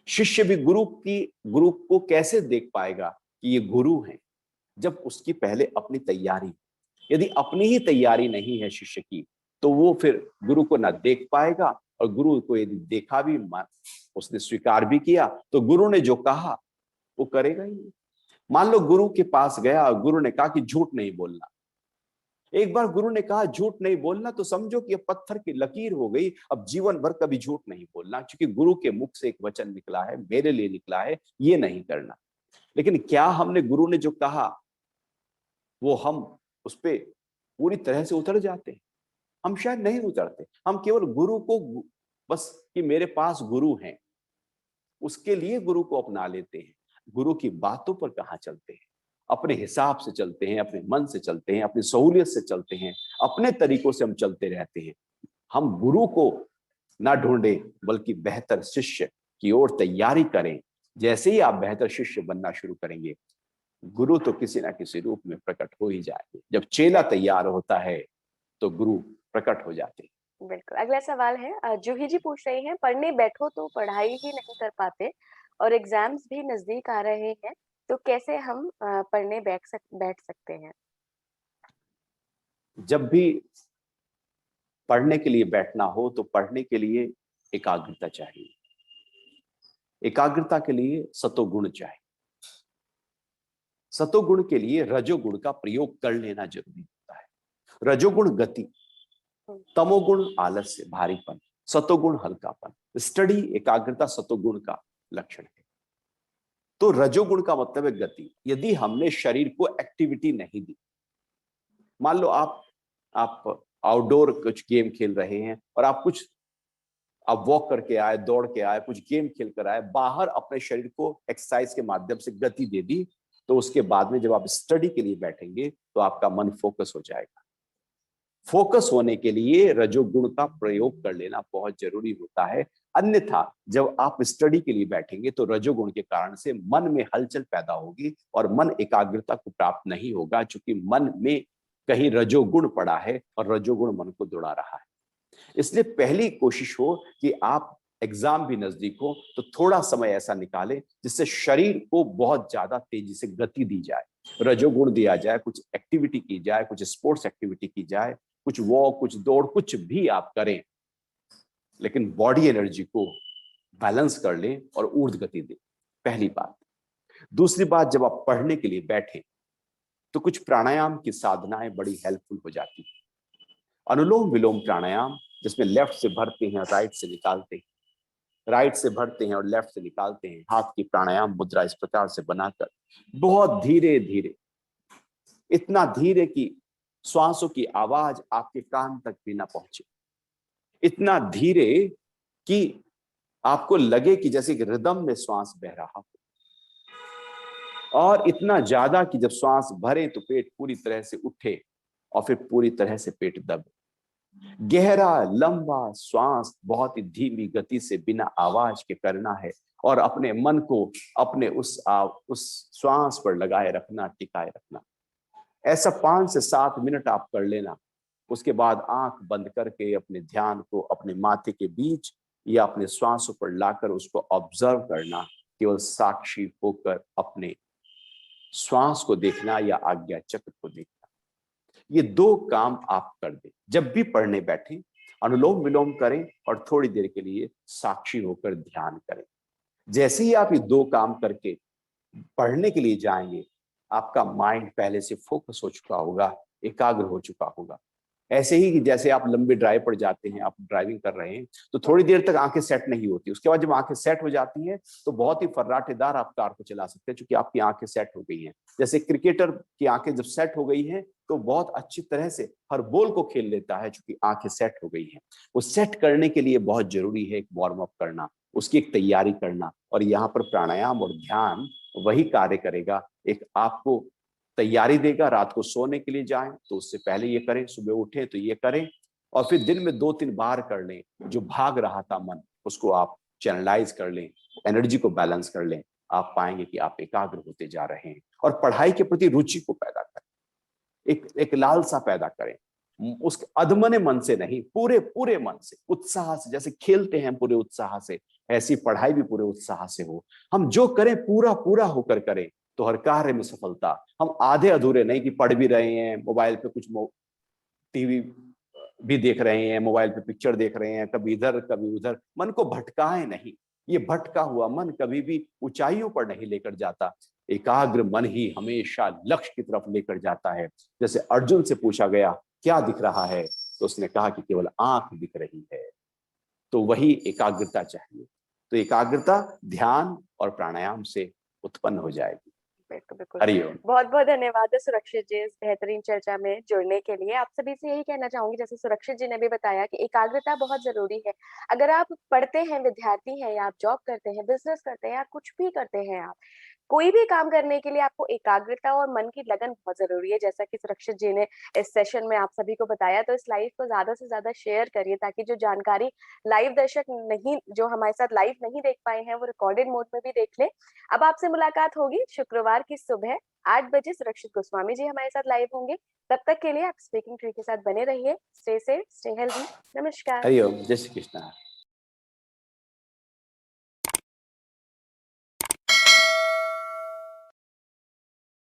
शिष्य भी गुरु को कैसे देख पाएगा कि ये गुरु हैं? जब उसकी पहले अपनी तैयारी। यदि अपनी ही तैयारी नहीं है शिष्य की, तो वो फिर गुरु को ना देख पाएगा, और गुरु को यदि देखा भी, उसने स्वीकार भी किया, तो गुरु ने जो कहा वो करेगा ही नहीं। मान लो गुरु के पास गया और गुरु ने कहा कि झूठ नहीं बोलना। एक बार गुरु ने कहा झूठ नहीं बोलना, तो समझो कि अब पत्थर की लकीर हो गई, अब जीवन भर कभी झूठ नहीं बोलना, क्योंकि गुरु के मुख से एक वचन निकला है, मेरे लिए निकला है, ये नहीं करना। लेकिन क्या हमने गुरु ने जो कहा वो हम उस पे पूरी तरह से उतर जाते हैं? हम शायद नहीं उतरते। हम केवल गुरु को बस कि मेरे पास गुरु हैं, उसके लिए गुरु को अपना लेते हैं। गुरु की बातों पर कहाँ चलते हैं? अपने हिसाब से चलते हैं, अपने मन से चलते हैं, अपनी सहूलियत से चलते हैं, अपने तरीकों से हम चलते रहते हैं। हम गुरु को ना ढूंढें, बल्कि बेहतर शिष्य की ओर तैयारी करें। जैसे ही आप बेहतर शिष्य बनना शुरू करेंगे, गुरु तो किसी ना किसी रूप में प्रकट हो ही जाएंगे। जब चेला तैयार होता है तो गुरु प्रकट हो जाते हैं। बिल्कुल। अगला सवाल है, जूही जी पूछ रही हैं, पढ़ने बैठो तो पढ़ाई ही नहीं कर पाते और एग्जाम्स भी नजदीक आ रहे हैं, तो कैसे हम पढ़ने बैठ सकते हैं? जब भी पढ़ने के लिए बैठना हो तो पढ़ने के लिए एकाग्रता चाहिए। एकाग्रता के लिए सतोगुण चाहिए। सतोगुण के लिए रजोगुण का प्रयोग कर लेना जरूरी होता है। रजोगुण गति, तमोगुण आलस्य भारीपन, सतोगुण हल्कापन। स्टडी एकाग्रता सतोगुण का लक्षण है। तो रजोगुण का मतलब है गति। यदि हमने शरीर को एक्टिविटी नहीं दी, मान लो आप आउटडोर कुछ गेम खेल रहे हैं और आप वॉक करके आए, दौड़ के आए, कुछ गेम खेल कर आए, बाहर अपने शरीर को एक्सरसाइज के माध्यम से गति दे दी, तो उसके बाद में जब आप स्टडी के लिए बैठेंगे तो आपका मन फोकस हो जाएगा। फोकस होने के लिए रजोगुण का प्रयोग कर लेना बहुत जरूरी होता है। अन्यथा जब आप स्टडी के लिए बैठेंगे तो रजोगुण के कारण से मन में हलचल पैदा होगी और मन एकाग्रता को प्राप्त नहीं होगा, क्योंकि मन में कहीं रजोगुण पड़ा है और रजोगुण मन को दौड़ा रहा है। इसलिए पहली कोशिश हो कि आप एग्जाम भी नजदीक हो तो थोड़ा समय ऐसा निकालें जिससे शरीर को बहुत ज्यादा तेजी से गति दी जाए, रजोगुण दिया जाए, कुछ एक्टिविटी की जाए, कुछ स्पोर्ट्स एक्टिविटी की जाए, कुछ वॉक, कुछ दौड़, कुछ भी आप करें, लेकिन बॉडी एनर्जी को बैलेंस कर लें और ऊर्ध्व गति दें। पहली बात। दूसरी बात, जब आप पढ़ने के लिए बैठें तो कुछ प्राणायाम की साधनाएं बड़ी हेल्पफुल हो जाती है। अनुलोम विलोम प्राणायाम, जिसमें लेफ्ट से भरते हैं राइट से निकालते हैं, राइट से भरते हैं और लेफ्ट से निकालते हैं। हाथ की प्राणायाम मुद्रा इस प्रकार से बनाकर बहुत धीरे धीरे, इतना धीरे कि श्वासों की आवाज आपके कान तक भी ना पहुंचे, इतना धीरे कि आपको लगे कि जैसे कि रिदम में श्वास बह रहा हो, और इतना ज्यादा कि जब श्वास भरे तो पेट पूरी तरह से उठे और फिर पूरी तरह से पेट दबे। गहरा लंबा श्वास बहुत ही धीमी गति से बिना आवाज के करना है और अपने मन को अपने उस श्वास पर लगाए रखना, टिकाए रखना। ऐसा 5 से 7 मिनट आप कर लेना। उसके बाद आंख बंद करके अपने ध्यान को अपने माथे के बीच या अपने श्वासों पर लाकर उसको ऑब्जर्व करना, केवल साक्षी होकर अपने श्वास को देखना या आज्ञा चक्र को देखना। ये 2 काम आप कर दें। जब भी पढ़ने बैठे अनुलोम विलोम करें और थोड़ी देर के लिए साक्षी होकर ध्यान करें। जैसे ही आप ये 2 काम करके पढ़ने के लिए जाएंगे, आपका माइंड पहले से फोकस हो चुका होगा, एकाग्र हो चुका होगा। ऐसे ही जैसे आप लंबे ड्राइव पर जाते हैं, आप ड्राइविंग कर रहे हैं तो थोड़ी देर तक आंखें सेट नहीं होती, उसके बाद जब आंखें सेट हो जाती हैं तो बहुत ही फर्राटेदार आप कार को चला सकते हैं, क्योंकि आपकी आंखें सेट हो गई हैं। जैसे क्रिकेटर की आंखें जब सेट हो गई हैं तो बहुत अच्छी तरह से हर बॉल को खेल लेता है, क्योंकि आंखें सेट हो गई हैं। वो सेट करने के लिए बहुत जरूरी है एक वार्म अप करना, उसकी एक तैयारी करना, और यहाँ पर प्राणायाम और ध्यान वही कार्य करेगा। एक आपको तैयारी देगा। रात को सोने के लिए जाएं तो उससे पहले ये करें, सुबह उठें तो ये करें, और फिर दिन में 2-3 बार कर लें। जो भाग रहा था मन, उसको आप चैनलाइज कर लें, एनर्जी को बैलेंस कर लें। आप पाएंगे कि आप एकाग्र होते जा रहे हैं। और पढ़ाई के प्रति रुचि को पैदा करें, एक लालसा पैदा करें, उसके अधमने मन से नहीं, पूरे पूरे मन से, उत्साह से। जैसे खेलते हैं पूरे उत्साह से, ऐसी पढ़ाई भी पूरे उत्साह से हो। हम जो करें पूरा पूरा होकर करें तो हर कार्य में सफलता। हम आधे अधूरे नहीं कि पढ़ भी रहे हैं, मोबाइल पे कुछ टीवी भी देख रहे हैं, मोबाइल पे पिक्चर देख रहे हैं, कभी इधर कभी उधर, मन को भटकाए नहीं। ये भटका हुआ मन कभी भी ऊंचाइयों पर नहीं लेकर जाता। एकाग्र मन ही हमेशा लक्ष्य की तरफ लेकर जाता है। जैसे अर्जुन से पूछा गया क्या दिख रहा है, तो उसने कहा कि केवल आंख दिख रही है। तो वही एकाग्रता चाहिए। तो एकाग्रता ध्यान और प्राणायाम से उत्पन्न हो जाएगी। बिल्कुल बिल्कुल। हरिओम। बहुत बहुत धन्यवाद सुरक्षित जी इस बेहतरीन चर्चा में जुड़ने के लिए। आप सभी से यही कहना चाहूंगी, जैसे सुरक्षित जी ने भी बताया कि एकाग्रता बहुत जरूरी है। अगर आप पढ़ते हैं, विद्यार्थी हैं, या आप जॉब करते हैं, बिजनेस करते हैं, या कुछ भी करते हैं, आप कोई भी काम करने के लिए आपको एकाग्रता और मन की लगन बहुत जरूरी है, जैसा कि सुरक्षित जी ने इस सेशन में आप सभी को बताया। तो इस लाइव को ज्यादा से ज्यादा शेयर करिए, ताकि जो जानकारी लाइव दर्शक नहीं, जो हमारे साथ लाइव नहीं देख पाए हैं, वो रिकॉर्डेड मोड में भी देख ले। अब आपसे मुलाकात होगी शुक्रवार की सुबह 8 बजे। सुरक्षित गोस्वामी जी हमारे साथ लाइव होंगे। तब तक के लिए आप स्पीकिंग ट्री के साथ बने रहिए। Stay safe, stay healthy. नमस्कार। हरिओम। जय श्री कृष्ण।